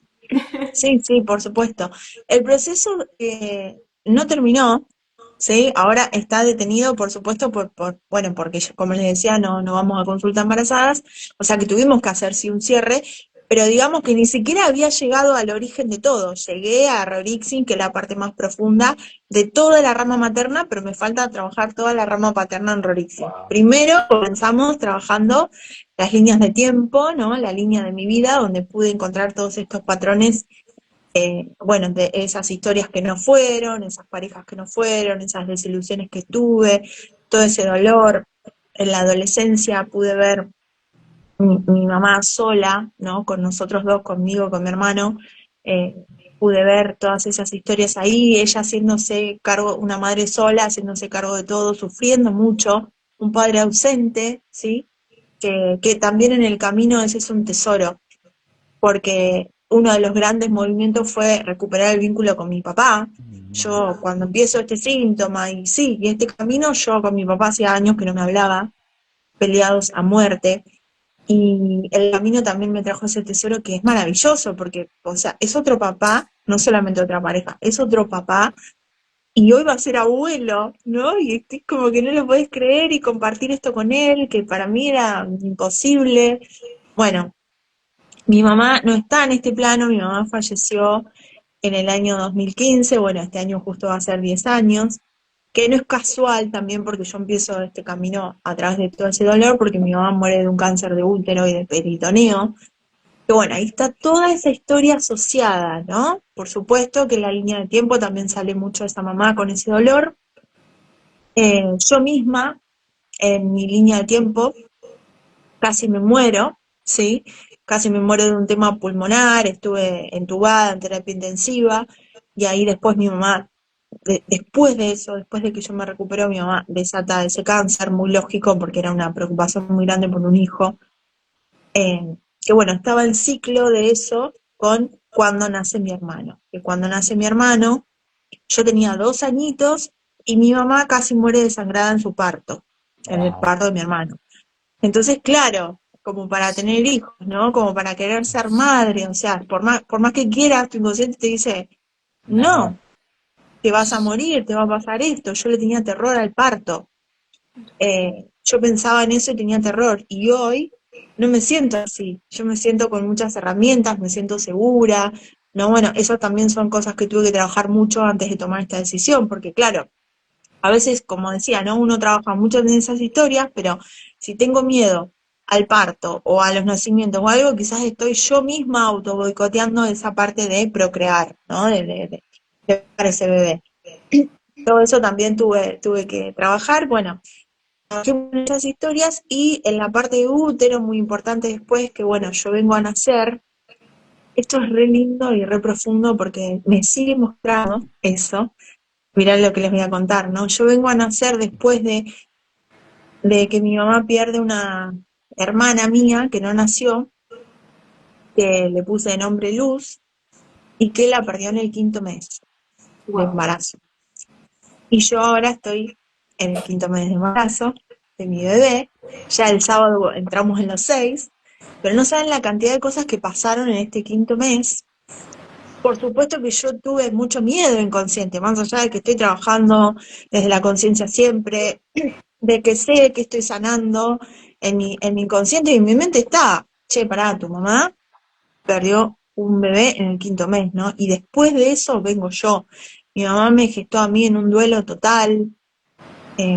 sí, sí, por supuesto. El proceso no terminó, ¿sí? Ahora está detenido, por supuesto, bueno, porque como les decía, no vamos a consulta embarazadas, o sea que tuvimos que hacer sí un cierre, pero digamos que ni siquiera había llegado al origen de todo. Llegué a Rorixin, que es la parte más profunda de toda la rama materna, pero me falta trabajar toda la rama paterna en Rorixin. Wow. Primero comenzamos trabajando las líneas de tiempo, ¿no? La línea de mi vida, donde pude encontrar todos estos patrones, bueno, de esas historias que no fueron, esas parejas que no fueron, esas desilusiones que tuve, todo ese dolor. En la adolescencia pude ver mi mamá sola, ¿no? Con nosotros dos, conmigo, con mi hermano, eh, pude ver todas esas historias ahí, ella haciéndose cargo, una madre sola, haciéndose cargo de todo, sufriendo mucho, un padre ausente, ¿sí? Que también en el camino ese es un tesoro, porque uno de los grandes movimientos fue recuperar el vínculo con mi papá. Yo cuando empiezo este síntoma y sí, y este camino, yo con mi papá hacía años que no me hablaba, peleados a muerte, y el camino también me trajo ese tesoro que es maravilloso, porque, o sea, es otro papá, no solamente otra pareja, es otro papá, y hoy va a ser abuelo, ¿no? Y es como que no lo podés creer y compartir esto con él, que para mí era imposible. Bueno, mi mamá no está en este plano, mi mamá falleció en el año 2015, bueno, este año justo va a ser 10 años, que no es casual también porque yo empiezo este camino a través de todo ese dolor, porque mi mamá muere de un cáncer de útero y de peritoneo, que bueno, ahí está toda esa historia asociada, ¿no? Por supuesto que en la línea de tiempo también sale mucho esa mamá con ese dolor. Yo misma, en mi línea de tiempo, casi me muero, ¿sí? Casi me muero de un tema pulmonar, estuve entubada en terapia intensiva, y ahí después mi mamá, después de eso, después de que yo me recupero, mi mamá desata ese cáncer, muy lógico, porque era una preocupación muy grande por un hijo, que bueno, estaba el ciclo de eso con cuando nace mi hermano, que cuando nace mi hermano, yo tenía 2 añitos, y mi mamá casi muere desangrada en su parto, en el Wow. parto de mi hermano. Entonces, claro, como para tener hijos, ¿no? Como para querer ser madre, o sea, por más que quieras, tu inconsciente te dice, No. no, te vas a morir, te va a pasar esto. Yo le tenía terror al parto. yo pensaba en eso y tenía terror. Y hoy no me siento así. Yo me siento con muchas herramientas, me siento segura. No, bueno, eso también son cosas que tuve que trabajar mucho antes de tomar esta decisión, porque claro, a veces, como decía, ¿no? Uno trabaja mucho en esas historias, pero si tengo miedo al parto o a los nacimientos o algo, quizás estoy yo misma auto boicoteando esa parte de procrear, ¿no? De dar ese bebé. Todo eso también tuve que trabajar. Bueno, trabajé en esas historias y en la parte de útero, muy importante después, que bueno, yo vengo a nacer. Esto es re lindo y re profundo porque me sigue mostrando eso. Mirá lo que les voy a contar, ¿no? Yo vengo a nacer después de que mi mamá pierde una hermana mía que no nació, que le puse de nombre Luz, y que la perdió en el 5.º mes de Wow. embarazo. Y yo ahora estoy en el 5.º mes de embarazo de mi bebé. Ya el sábado entramos en los 6, pero no saben la cantidad de cosas que pasaron en este 5.º mes. Por supuesto que yo tuve mucho miedo inconsciente, más allá de que estoy trabajando desde la conciencia siempre, de que sé que estoy sanando en mi inconsciente y en mi mente está, che, pará, tu mamá perdió un bebé en el 5.º mes, ¿no? Y después de eso vengo yo. Mi mamá me gestó a mí en un duelo total.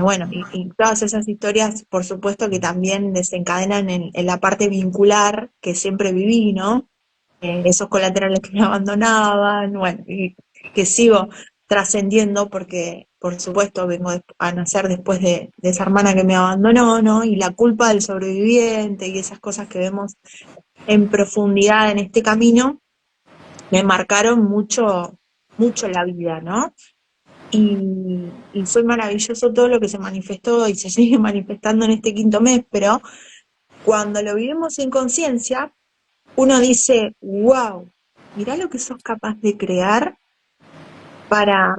Bueno, y todas esas historias, por supuesto, que también desencadenan en la parte vincular que siempre viví, ¿no? Esos colaterales que me abandonaban, bueno, y que sigo trascendiendo porque, por supuesto, vengo a nacer después de esa hermana que me abandonó, ¿no? Y la culpa del sobreviviente y esas cosas que vemos en profundidad en este camino me marcaron mucho, mucho la vida, ¿no? Y fue maravilloso todo lo que se manifestó y se sigue manifestando en este 5.º mes, pero cuando lo vivimos en conciencia, uno dice, wow, mirá lo que sos capaz de crear para,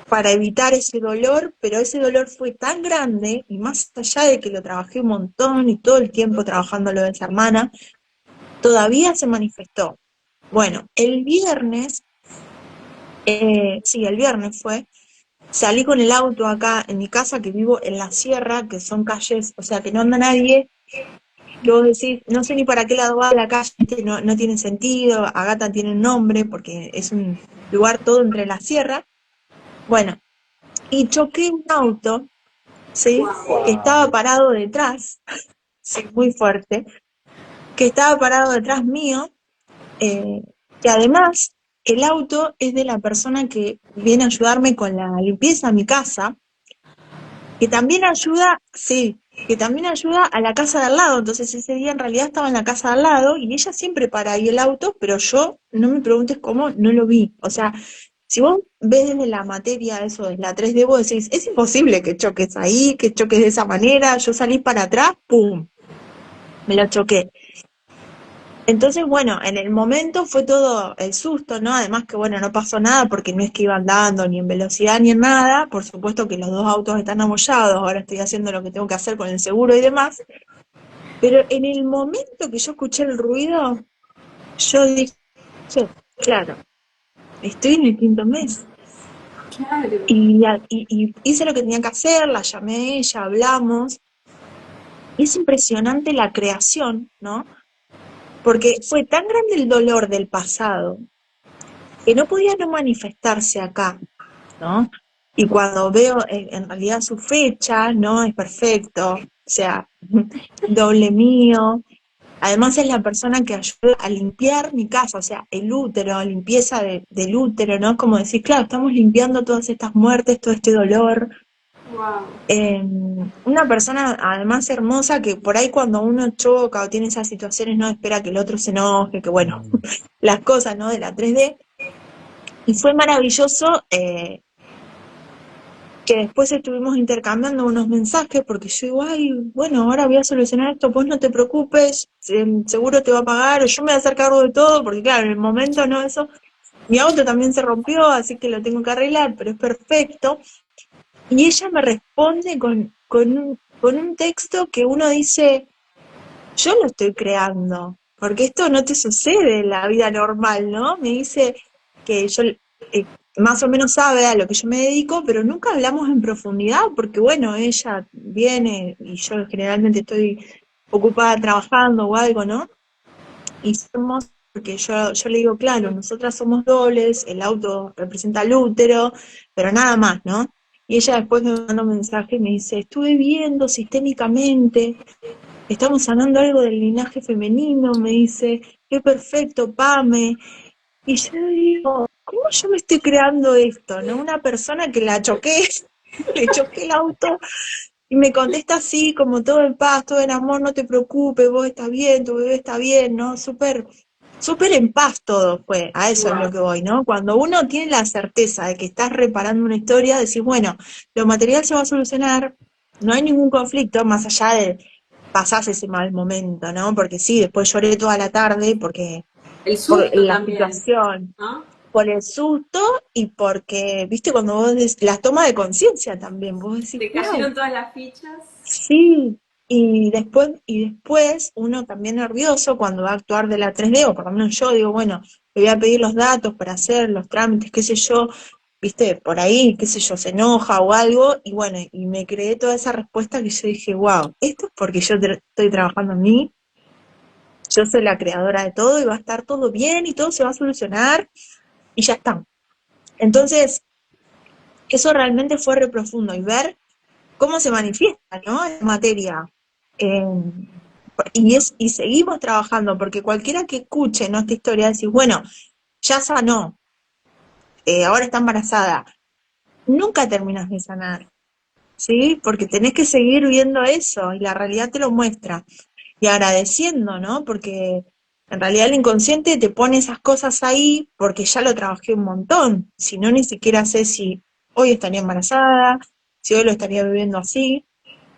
para evitar ese dolor, pero ese dolor fue tan grande, y más allá de que lo trabajé un montón y todo el tiempo trabajando lo de esa hermana, todavía se manifestó. Bueno, el viernes, sí, el viernes fue, salí con el auto acá en mi casa, que vivo en la sierra, que son calles, o sea, que no anda nadie, que vos decís, no sé ni para qué lado va la calle, no, no tiene sentido, Agata tiene un nombre, porque es un lugar todo entre la sierra. Bueno, y choqué un auto, ¿sí? Que estaba parado detrás, sí, muy fuerte, que estaba parado detrás mío, que además el auto es de la persona que viene a ayudarme con la limpieza de mi casa, que también ayuda, sí, que también ayuda a la casa de al lado. Entonces ese día en realidad estaba en la casa de al lado y ella siempre para ahí el auto, pero yo, no me preguntes cómo, no lo vi. O sea, si vos ves desde la materia eso, de la 3D, vos decís, es imposible que choques ahí, que choques de esa manera, yo salí para atrás, ¡pum! Me lo choqué. Entonces, bueno, en el momento fue todo el susto, ¿no? Además que, bueno, no pasó nada porque no es que iba andando ni en velocidad ni en nada. Por supuesto que los dos autos están abollados, ahora estoy haciendo lo que tengo que hacer con el seguro y demás. Pero en el momento que yo escuché el ruido, yo dije, claro, estoy en el 5.º mes. Claro. Y hice lo que tenía que hacer, la llamé a ella, hablamos. Y es impresionante la creación, ¿no? Porque fue tan grande el dolor del pasado que no podía no manifestarse acá, ¿no? Y cuando veo en realidad su fecha, ¿no? Es perfecto, o sea, doble mío. Además es la persona que ayuda a limpiar mi casa, o sea, el útero, limpieza del útero, ¿no? Como decir, claro, estamos limpiando todas estas muertes, todo este dolor. Wow. Una persona además hermosa que por ahí cuando uno choca o tiene esas situaciones no espera que el otro se enoje, que bueno, las cosas, ¿no? De la 3D. Y fue maravilloso que después estuvimos intercambiando unos mensajes porque yo digo, ay, bueno, ahora voy a solucionar esto, vos no te preocupes, seguro te va a pagar, o yo me voy a hacer cargo de todo, porque claro, en el momento, ¿no? Eso, mi auto también se rompió, así que lo tengo que arreglar, pero es perfecto. Y ella me responde con un texto que uno dice, yo lo estoy creando, porque esto no te sucede en la vida normal, ¿no? Me dice que yo más o menos sabe a lo que yo me dedico, pero nunca hablamos en profundidad, porque bueno, ella viene y yo generalmente estoy ocupada trabajando o algo, ¿no? Y somos, porque yo le digo, claro, nosotras somos dobles, el auto representa el útero, pero nada más, ¿no? Y ella después me manda un mensaje y me dice, estuve viendo sistémicamente, estamos sanando algo del linaje femenino, me dice, qué perfecto, Pame. Y yo digo, ¿cómo yo me estoy creando esto, no? Una persona que la choqué, le choqué el auto y me contesta así, como todo en paz, todo en amor, no te preocupes, vos estás bien, tu bebé está bien, ¿no? Súper, súper en paz todo fue, a eso es lo que voy, ¿no? Cuando uno tiene la certeza de que estás reparando una historia, decís, bueno, lo material se va a solucionar, no hay ningún conflicto, más allá de pasar ese mal momento, ¿no? Porque sí, después lloré toda la tarde porque El por susto la también, situación, ¿no? por el susto y porque, viste, cuando vos la toma de conciencia también, vos decís, Te wow, cayeron todas las fichas. sí, y después uno también nervioso cuando va a actuar de la 3D, o por lo menos yo digo, bueno, le voy a pedir los datos para hacer los trámites, qué sé yo, viste, por ahí, qué sé yo, se enoja o algo, y bueno, y me creé toda esa respuesta que yo dije, wow, esto es porque yo estoy trabajando en mí, yo soy la creadora de todo y va a estar todo bien y todo se va a solucionar y ya está. Entonces, eso realmente fue re profundo y ver cómo se manifiesta, ¿no? En materia. Eh, y seguimos trabajando, porque cualquiera que escuche, ¿no?, esta historia, decir, bueno, ya sanó, ahora está embarazada. Nunca terminas de sanar, ¿sí? Porque tenés que seguir viendo eso y la realidad te lo muestra. Y agradeciendo, ¿no? Porque en realidad el inconsciente te pone esas cosas ahí porque ya lo trabajé un montón. Si no, ni siquiera sé si hoy estaría embarazada, si hoy lo estaría viviendo así.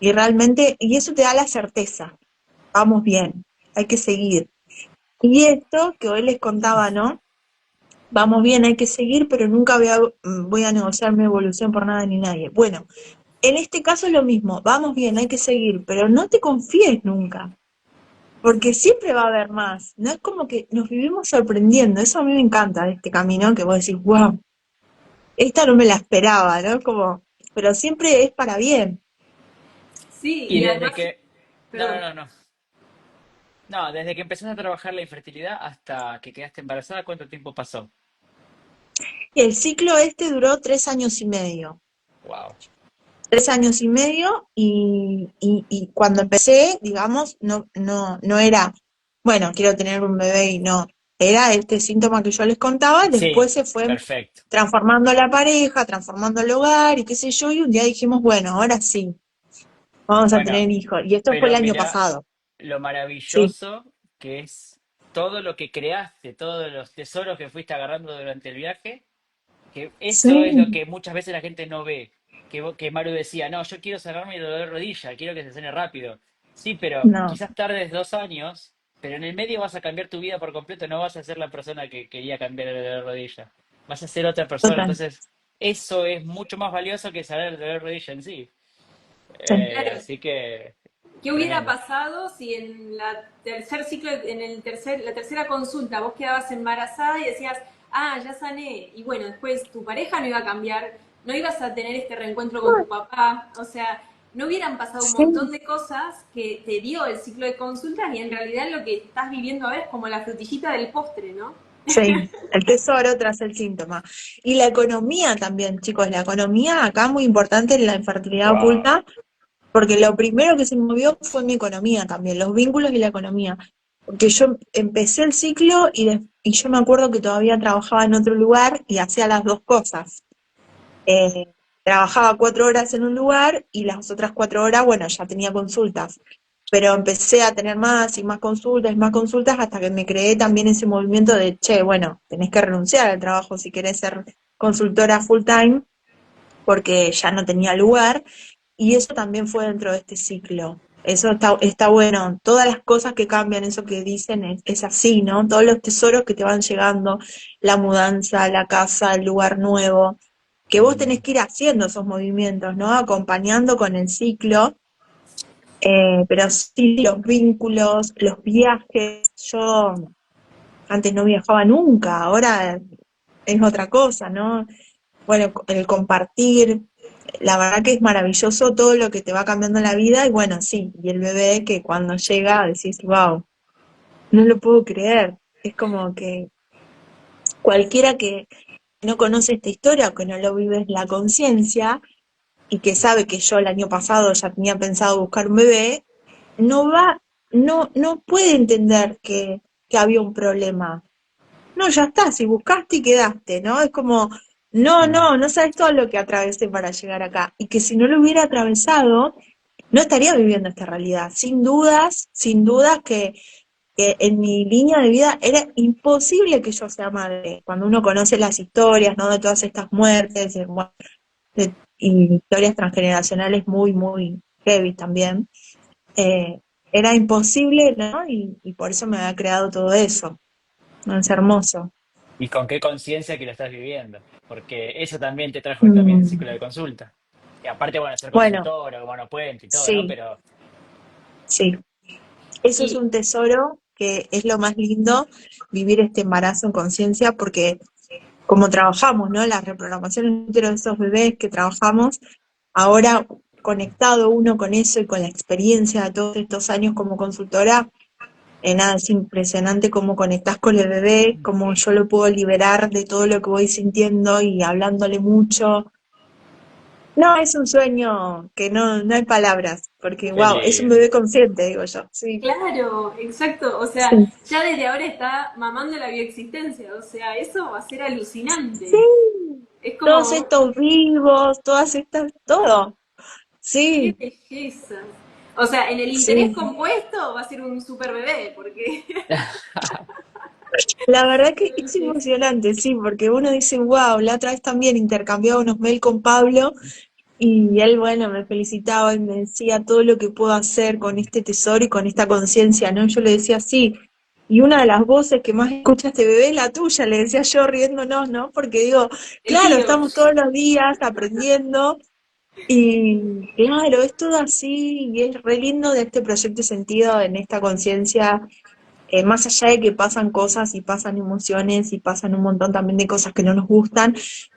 Y realmente, y eso te da la certeza, vamos bien, hay que seguir. Y esto que hoy les contaba, ¿no? Vamos bien, hay que seguir, pero nunca voy a negociar mi evolución por nada ni nadie. Bueno, en este caso es lo mismo, vamos bien, hay que seguir, pero no te confíes nunca, porque siempre va a haber más. No es como que nos vivimos sorprendiendo, eso a mí me encanta de este camino, que vos decís, wow, esta no me la esperaba, ¿no? Como, pero siempre es para bien. Sí, Y y desde además, que... No, no, perdón, no, no. No, desde que empezaste a trabajar la infertilidad hasta que quedaste embarazada, ¿cuánto tiempo pasó? Y el ciclo este duró 3 años y medio. Wow. 3 años y medio y cuando empecé, digamos, no era, bueno, quiero tener un bebé y no, era este síntoma que yo les contaba, Sí, después se fue perfecto. transformando la pareja, transformando el hogar y qué sé yo, y un día dijimos, bueno, ahora sí, vamos a Bueno, tener hijos. Y esto fue el pero año mira pasado, lo sí. maravilloso que es todo lo que creaste, todos los tesoros que fuiste agarrando durante el viaje, que eso es lo Sí, que muchas veces la gente no ve. Que Maru decía, no, yo quiero cerrarme el dolor de rodilla, quiero que se sane rápido. Sí, pero no, quizás tardes 2 años, pero en el medio vas a cambiar tu vida por completo, no vas a ser la persona que quería cambiar el dolor de rodilla. Vas a ser otra persona. total, Entonces, eso es mucho más valioso que saber el dolor de rodilla en sí. sí. claro, Así que, ¿qué hubiera tremendo. pasado si en la tercer ciclo, en la tercera consulta, vos quedabas embarazada y decías, ah, ya sané, y bueno, después tu pareja no iba a cambiar, no ibas a tener este reencuentro con tu papá, o sea, no hubieran pasado un Sí, montón de cosas que te dio el ciclo de consultas y en realidad lo que estás viviendo ahora es como la frutillita del postre, ¿no? sí, el tesoro tras el síntoma. Y la economía también, chicos, la economía acá muy importante en la infertilidad Wow. oculta, porque lo primero que se movió fue mi economía también, los vínculos y la economía. Porque yo empecé el ciclo y yo me acuerdo que todavía trabajaba en otro lugar y hacía las dos cosas. Trabajaba 4 horas en un lugar y las otras 4 horas, bueno, ya tenía consultas. Pero empecé a tener más y más consultas hasta que me creé también ese movimiento de, che, bueno, tenés que renunciar al trabajo si querés ser consultora full time, porque ya no tenía lugar. Y eso también fue dentro de este ciclo. Eso está bueno. Todas las cosas que cambian, eso que dicen, es así, ¿no? Todos los tesoros que te van llegando, la mudanza, la casa, el lugar nuevo, que vos tenés Mm. que ir haciendo esos movimientos, ¿no? Acompañando con el ciclo, pero sí los vínculos, los viajes. Yo antes no viajaba nunca, ahora es otra cosa, ¿no? bueno, el compartir, la verdad que es maravilloso todo lo que te va cambiando la vida y bueno, sí, y el bebé que cuando llega decís, wow, no lo puedo creer. Es como que cualquiera que no conoce esta historia o que no lo vive en la conciencia y que sabe que yo el año pasado ya tenía pensado buscar un bebé, no va, no puede entender que había un problema. No, ya está, si buscaste y quedaste, ¿no? Es como, no sabes todo lo que atravesé para llegar acá. Y que si no lo hubiera atravesado, no estaría viviendo esta realidad. Sin dudas que en mi línea de vida era imposible que yo sea madre. Cuando uno conoce las historias, ¿no? De todas estas muertes, bueno, y historias transgeneracionales muy, muy heavy también, era imposible, ¿no? Y por eso me había creado todo eso. ¿No? Es hermoso. ¿Y con qué conciencia que lo estás viviendo? Porque eso también te trajo también el ciclo Mm, de consulta. Y aparte, bueno, ser bueno, consultor, o bueno, puente y todo, ¿no? sí, Pero sí. Eso es Y un tesoro que es lo más lindo, vivir este embarazo en conciencia, porque como trabajamos, ¿no? La reprogramación de esos bebés que trabajamos, ahora conectado uno con eso y con la experiencia de todos estos años como consultora, nada, es impresionante cómo conectás con el bebé, cómo yo lo puedo liberar de todo lo que voy sintiendo y hablándole mucho. No, es un sueño que no hay palabras, porque qué wow, es un bebé lindo. consciente, digo yo. Sí, claro, exacto. O sea, sí. ya desde ahora está mamando la bioexistencia. O sea, eso va a ser Sí, alucinante. Es todos como, estos vivos, todas estas, todo. qué Sí, belleza. O sea, en el interés sí. compuesto va a ser un super bebé, porque La verdad que es emocionante, sí, porque uno dice, wow, la otra vez también intercambiaba unos mail con Pablo y él, bueno, me felicitaba y me decía todo lo que puedo hacer con este tesoro y con esta conciencia, ¿no? Yo le decía, sí, y una de las voces que más escucha este bebé es la tuya, le decía yo riéndonos, ¿no? Porque digo, el claro, tío. estamos todos los días aprendiendo y claro, es todo así y es re lindo de este proyecto sentido en esta conciencia, más allá de que pasan cosas y pasan emociones y pasan un montón también de cosas que no nos gustan,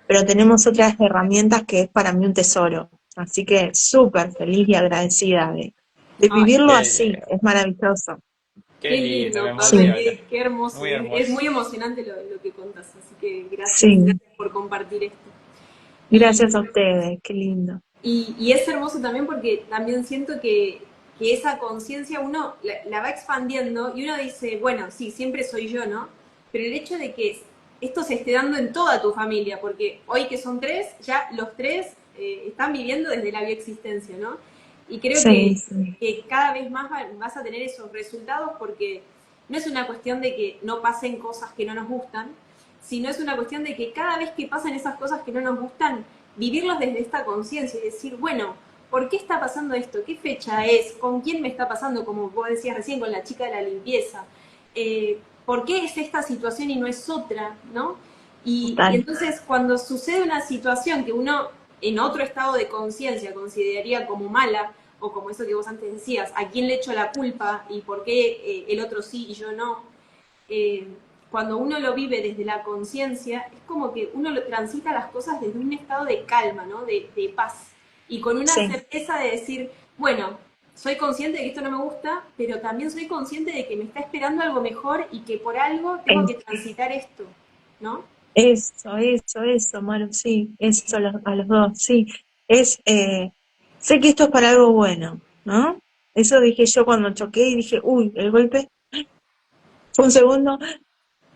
pero tenemos otras herramientas que es para mí un tesoro. Así que súper feliz y agradecida de Ay, vivirlo así, Qué, es maravilloso. qué qué lindo, me lindo, Pablo, Sí, emociona. qué hermoso. Muy Es hermoso. muy emocionante lo que contás, así que sí, gracias por compartir esto. gracias a Y, ustedes, qué lindo. y es hermoso también porque también siento que esa conciencia uno la va expandiendo y uno dice, bueno, sí, siempre soy yo, ¿no? Pero el hecho de que esto se esté dando en toda tu familia, porque hoy que son tres, ya los tres están viviendo desde la bioexistencia, ¿no? Y creo Sí, sí, que cada vez más vas a tener esos resultados porque no es una cuestión de que no pasen cosas que no nos gustan, sino es una cuestión de que cada vez que pasan esas cosas que no nos gustan, vivirlos desde esta conciencia y decir, bueno, ¿por qué está pasando esto? ¿Qué fecha es? ¿Con quién me está pasando? Como vos decías recién, con la chica de la limpieza. ¿Por qué es esta situación y no es otra? ¿No? Y total. entonces cuando sucede una situación que uno en otro estado de conciencia consideraría como mala, o como eso que vos antes decías, ¿a quién le echo la culpa y por qué el otro sí y yo no? Eh, Cuando uno lo vive desde la conciencia, es como que uno lo transita las cosas desde un estado de calma, ¿no? De paz. Y con una Sí, certeza de decir, bueno, soy consciente de que esto no me gusta, pero también soy consciente de que me está esperando algo mejor y que por algo tengo que es, transitar esto, ¿no? eso, Maru, sí, eso a los dos, sí. Es, sé que esto es para algo bueno, ¿no? Eso dije yo cuando choqué y dije, uy, el golpe fue un segundo,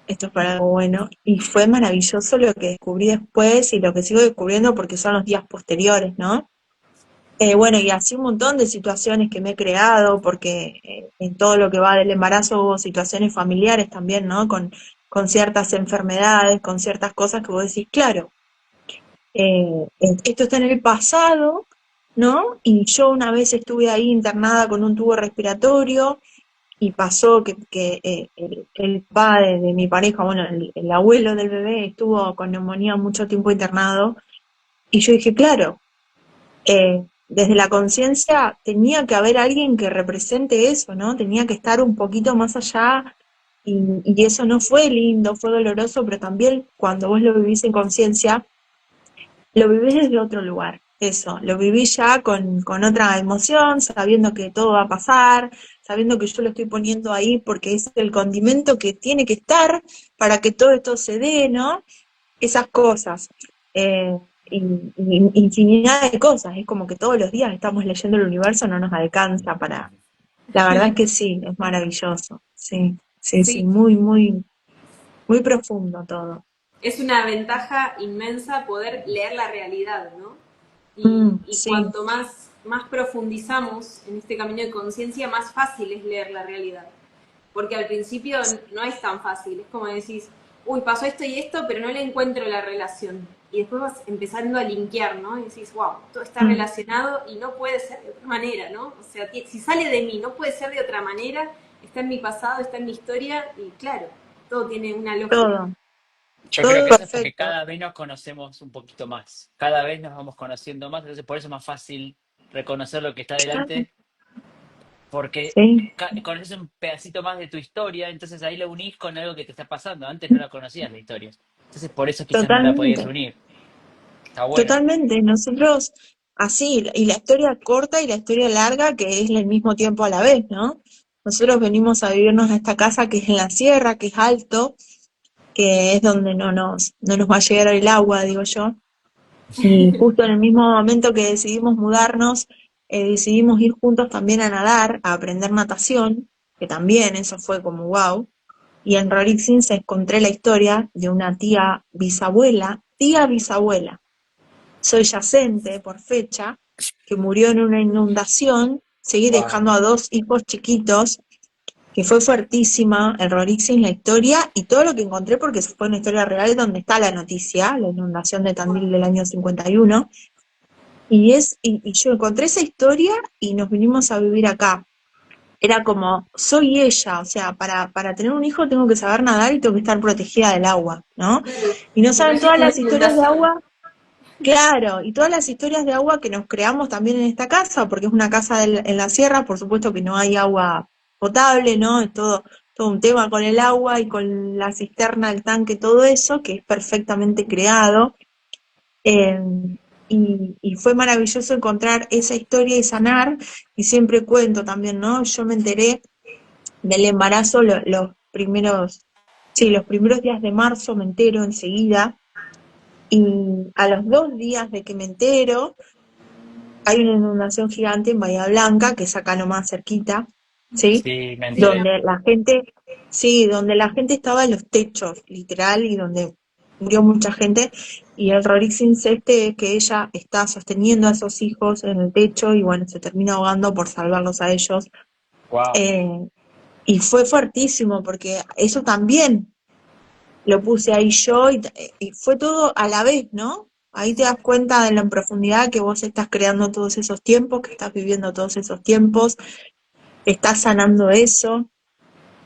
esto es para algo bueno. Y fue maravilloso lo que descubrí después y lo que sigo descubriendo porque son los días posteriores, ¿no? Bueno, y así un montón de situaciones que me he creado, porque en todo lo que va del embarazo hubo situaciones familiares también, ¿no? Con ciertas enfermedades, con ciertas cosas que vos decís, claro, esto está en el pasado, ¿no? Y yo una vez estuve ahí internada con un tubo respiratorio y pasó que el padre de mi pareja, bueno, el abuelo del bebé estuvo con neumonía mucho tiempo internado y yo dije, claro, desde la conciencia tenía que haber alguien que represente eso, ¿no? Tenía que estar un poquito más allá y eso no fue lindo, fue doloroso, pero también cuando vos lo vivís en conciencia, lo vivís desde otro lugar, eso, lo vivís ya con otra emoción, sabiendo que todo va a pasar, sabiendo que yo lo estoy poniendo ahí porque es el condimento que tiene que estar para que todo esto se dé, ¿no? Esas cosas. Infinidad de cosas, es como que todos los días estamos leyendo el universo, no nos alcanza para... La verdad es que sí, es maravilloso, sí, sí, sí, Sí, muy, muy, muy profundo todo. es una ventaja inmensa poder leer la realidad, ¿no? Y Sí, cuanto más profundizamos en este camino de conciencia, más fácil es leer la realidad. Porque al principio no es tan fácil, es como decís, uy, pasó esto y esto, pero no le encuentro la relación. Y después vas empezando a linkear, ¿no? Y decís, wow, todo está mm, relacionado y no puede ser de otra manera, ¿no? O sea, si sale de mí, no puede ser de otra manera, está en mi pasado, está en mi historia y claro, todo tiene una lógica. todo, Yo creo todo que eso es porque perfecto. cada vez nos conocemos un poquito más, cada vez nos vamos conociendo más, entonces por eso es más fácil reconocer lo que está Claro, delante, porque sí, conoces un pedacito más de tu historia, entonces ahí lo unís con algo que te está pasando, antes no la conocías la historia, entonces por eso quizás no la podías totalmente, unir, está bueno. totalmente. Nosotros, así, y la historia corta y la historia larga, que es al mismo tiempo a la vez, ¿no? Nosotros venimos a vivirnos a esta casa que es en la sierra, que es alto, que es donde no nos va a llegar el agua, digo yo. Y justo en el mismo momento que decidimos mudarnos, decidimos ir juntos también a nadar, a aprender natación, que también eso fue como wow. Y en Rorixins encontré la historia de una tía bisabuela, soy yacente por fecha, que murió en una inundación, seguí dejando a dos hijos chiquitos, que fue fuertísima el Rorixins, la historia, y todo lo que encontré, porque fue una historia real donde está la noticia, la inundación de Tandil del año 51, y yo encontré esa historia y nos vinimos a vivir acá. Era como, soy ella, o sea, para tener un hijo tengo que saber nadar y tengo que estar protegida del agua, ¿no? Y no saben todas Protegida de las historias de inundación. agua, claro, y todas las historias de agua que nos creamos también en esta casa, porque es una casa en la sierra, por supuesto que no hay agua potable, ¿no? Es todo un tema con el agua y con la cisterna, el tanque, todo eso, que es perfectamente creado. Eh, y fue maravilloso encontrar esa historia y sanar, y siempre cuento también, ¿no? Yo me enteré del embarazo los primeros, sí, los primeros días de marzo me entero enseguida, y a los 2 días de que me entero, hay una inundación gigante en Bahía Blanca, que es acá nomás cerquita, ¿sí? Sí, me enteré. Donde la gente, sí, donde la gente estaba en los techos, literal, y donde murió mucha gente, y el Rorixins este es que ella está sosteniendo a esos hijos en el techo, y bueno, se termina ahogando por salvarlos a ellos. Wow. Eh, y fue fuertísimo, porque eso también lo puse ahí yo, y fue todo a la vez, ¿no? Ahí te das cuenta de la profundidad que vos estás creando todos esos tiempos, que estás viviendo todos esos tiempos, estás sanando eso.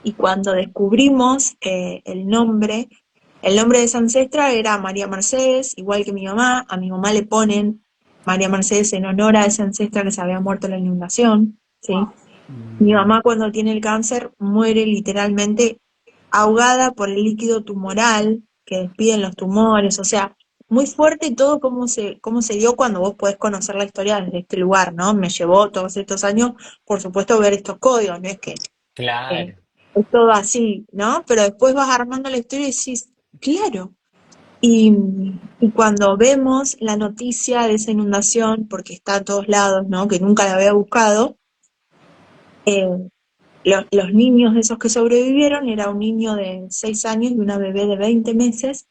Y cuando descubrimos el nombre de esa ancestra era María Mercedes, igual que mi mamá. A mi mamá le ponen María Mercedes en honor a esa ancestra que se había muerto en la inundación, ¿sí? Mi mamá cuando tiene el cáncer muere literalmente ahogada por el líquido tumoral que despiden los tumores, o sea, muy fuerte todo cómo se dio cuando vos podés conocer la historia desde este lugar, ¿no? Me llevó todos estos años, por supuesto, ver estos códigos, no es que eh, Claro. es todo así, ¿no? Pero después vas armando la historia y decís, claro. Y, y cuando vemos la noticia de esa inundación, porque está a todos lados, ¿no? Que nunca la había buscado, eh, los niños de esos que sobrevivieron, era un niño de 6 años y una bebé de 20 meses,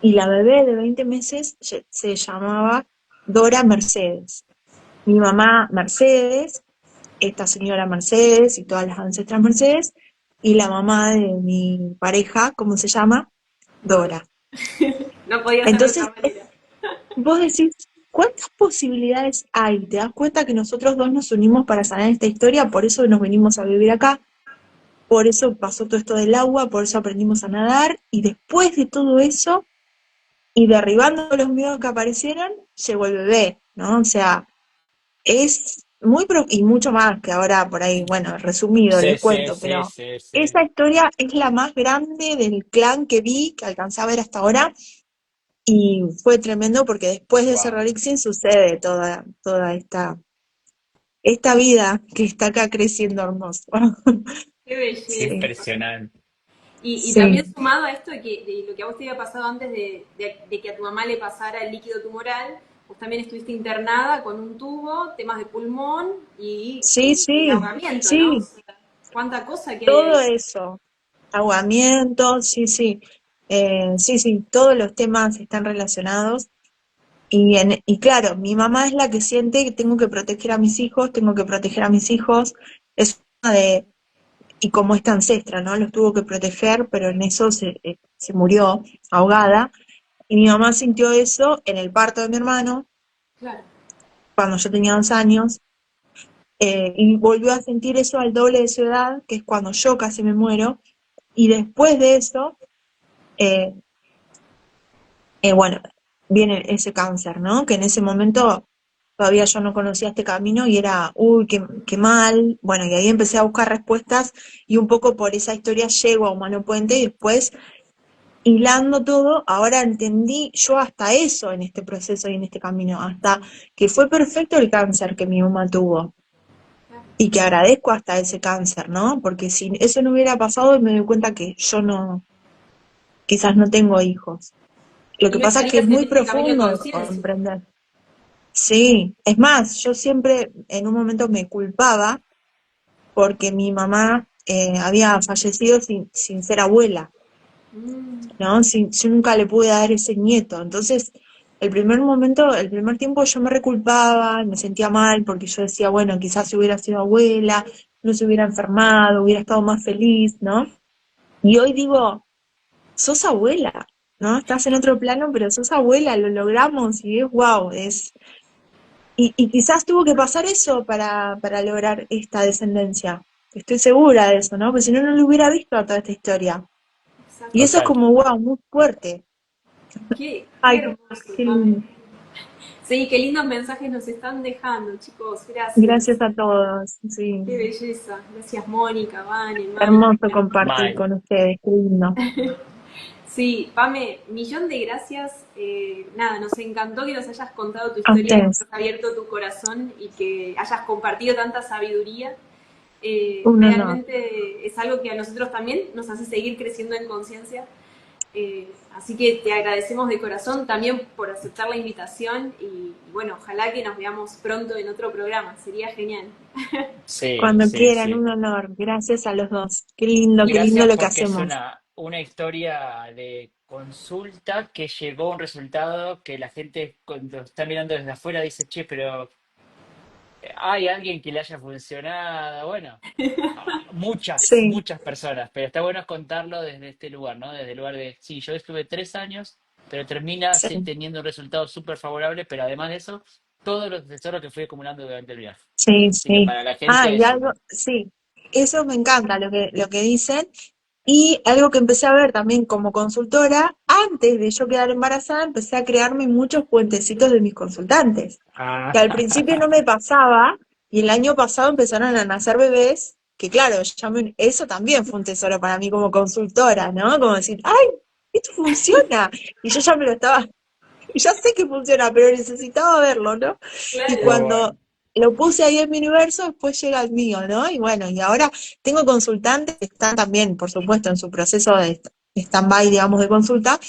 y la bebé de 20 meses se llamaba Dora Mercedes. Mi mamá Mercedes, esta señora Mercedes y todas las ancestras Mercedes, y la mamá de mi pareja, ¿cómo se llama? Dora. Dora. No podía ser de Entonces, otra manera. vos decís, ¿cuántas posibilidades hay? ¿Te das cuenta que nosotros dos nos unimos para sanar esta historia? Por eso nos venimos a vivir acá, por eso pasó todo esto del agua, por eso aprendimos a nadar, y después de todo eso, y derribando los miedos que aparecieron, llegó el bebé, ¿no? O sea, es y mucho más que ahora por ahí, bueno, resumido Sí, les sí, cuento, sí, pero sí, sí. esa historia es la más grande del clan que vi, que alcanzaba a ver hasta ahora, Y fue tremendo porque después de Wow, Cerro Elixir sucede toda esta vida que está acá creciendo hermoso. Qué qué Sí, belleza. impresionante. Y sí, también sumado a esto de lo que a vos te había pasado antes de que a tu mamá le pasara el líquido tumoral, vos también estuviste internada con un tubo, temas de pulmón sí, y sí, ahogamiento, ¿no? O sí, sea, cuánta cosa que hay todo ahí. eso, ahogamiento, sí, sí, sí, sí, todos los temas están relacionados. Y claro, mi mamá es la que siente que tengo que proteger a mis hijos, tengo que proteger a mis hijos, es una y como esta ancestra, ¿no? Los tuvo que proteger, pero en eso se murió ahogada. Y mi mamá sintió eso en el parto de mi hermano, Claro. cuando yo tenía 2 años, y volvió a sentir eso al doble de su edad, que es cuando yo casi me muero. Y después de eso, eh, bueno, viene ese cáncer, ¿no? Que en ese momento todavía yo no conocía este camino y era, uy, qué mal. Bueno, y ahí empecé a buscar respuestas y un poco por esa historia llego a Humano Puente y después, hilando todo, ahora entendí yo hasta eso en este proceso y en este camino, hasta que fue perfecto el cáncer que mi mamá tuvo y que agradezco hasta ese cáncer, ¿no? Porque si eso no hubiera pasado, me doy cuenta que yo no, quizás no tengo hijos. Lo Y que no pasa es que es estarías en muy este camino de profundo de conciencia. comprender. Sí, es más, yo siempre en un momento me culpaba porque mi mamá había fallecido sin ser abuela, Mm, ¿no? Yo nunca le pude dar ese nieto. Entonces, el primer tiempo yo me reculpaba, me sentía mal porque yo decía, bueno, quizás si hubiera sido abuela, no se hubiera enfermado, hubiera estado más feliz, ¿no? Y hoy digo, sos abuela, ¿no? Estás en otro plano, pero sos abuela, lo logramos y es wow, y quizás tuvo que pasar eso para lograr esta descendencia. Estoy segura de eso, ¿no? Porque si no, no lo hubiera visto a toda esta historia. Y exacto. eso es Total. como, wow, muy fuerte. Qué Ay, hermoso, qué Pame. lindo. Sí, qué lindos mensajes nos están dejando, chicos. Gracias. Gracias a todos. Sí, Qué belleza. Gracias, Mónica, Vane, Manu. hermoso compartir Mal. con ustedes. Qué lindo. Sí, Pame, millón de gracias. Nada, nos encantó que nos hayas contado tu A historia, que ustedes. hayas abierto tu corazón y que hayas compartido tanta sabiduría. Un honor. Realmente es algo que a nosotros también nos hace seguir creciendo en conciencia. Así que te agradecemos de corazón también por aceptar la invitación y bueno, ojalá que nos veamos pronto en otro programa. Sería genial. Sí, Cuando sí, quieran, sí. un honor. Gracias a los dos. Y Qué lindo gracias lo que porque es hacemos. una historia de consulta que llegó a un resultado que la gente cuando está mirando desde afuera dice, che, pero hay alguien que le haya funcionado. Bueno, Sí, muchas personas, pero está bueno contarlo desde este lugar, ¿no? Desde el lugar de, sí, yo estuve 3 años, pero termina sí, teniendo un resultado súper favorable, pero además de eso, todos los tesoros que fui acumulando durante el viaje. sí, Así que sí. para la Ah, gente y es algo, un... sí. Eso me encanta lo que dicen. Y algo que empecé a ver también como consultora, antes de yo quedar embarazada, empecé a crearme muchos puentecitos de mis consultantes, que al principio no Ah, me pasaba, y el año pasado empezaron a nacer bebés, que claro, eso también fue un tesoro para mí como consultora, ¿no? Como decir, ¡ay, esto funciona! Y yo ya me lo estaba, ya sé que funciona, pero necesitaba verlo, ¿no? Y Claro. muy bueno. cuando lo puse ahí en mi universo, después llega el mío, ¿no? Y bueno, y ahora tengo consultantes que están también, por supuesto, en su proceso de stand-by, digamos, de consulta,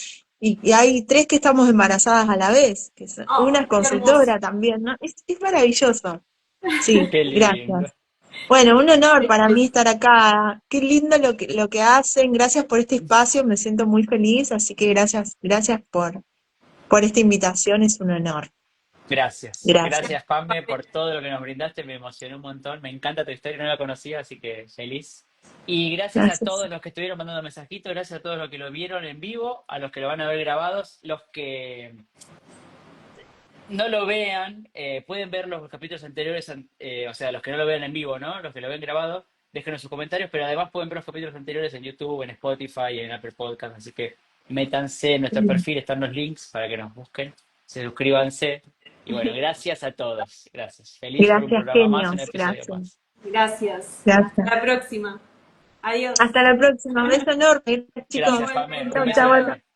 y hay 3 que estamos embarazadas a la vez, una Oh, es qué hermoso. consultora también, ¿no? Es maravilloso. Sí, Qué lindo. gracias. Bueno, un honor para mí Belleza. estar acá. Qué lindo lo que hacen. Gracias por este espacio, me siento muy feliz, así que gracias por esta invitación, es un honor. Gracias. Gracias. Gracias, Pame, por todo lo que nos brindaste. Me emocionó un montón. Me encanta tu historia, no la conocía, así que feliz. Y gracias a Gracias. todos los que estuvieron mandando mensajitos, gracias a todos los que lo vieron en vivo, a los que lo van a ver grabados, los que no lo vean, pueden ver los capítulos anteriores, o sea, los que no lo vean en vivo, ¿no? Los que lo ven grabado, déjenos sus comentarios, pero además pueden ver los capítulos anteriores en YouTube, en Spotify, en Apple Podcast, así que métanse en nuestro perfil, están los links para que nos busquen, se suscríbanse. Y bueno, gracias a todos, gracias. Feliz por un Gracias, programa más, un genios. episodio Gracias. más. Gracias. Gracias. Hasta la próxima. Adiós. Hasta la próxima. Beso enorme. Gracias, chicos. Gracias, Pame, un Chau, beso Igualmente. chau. grande.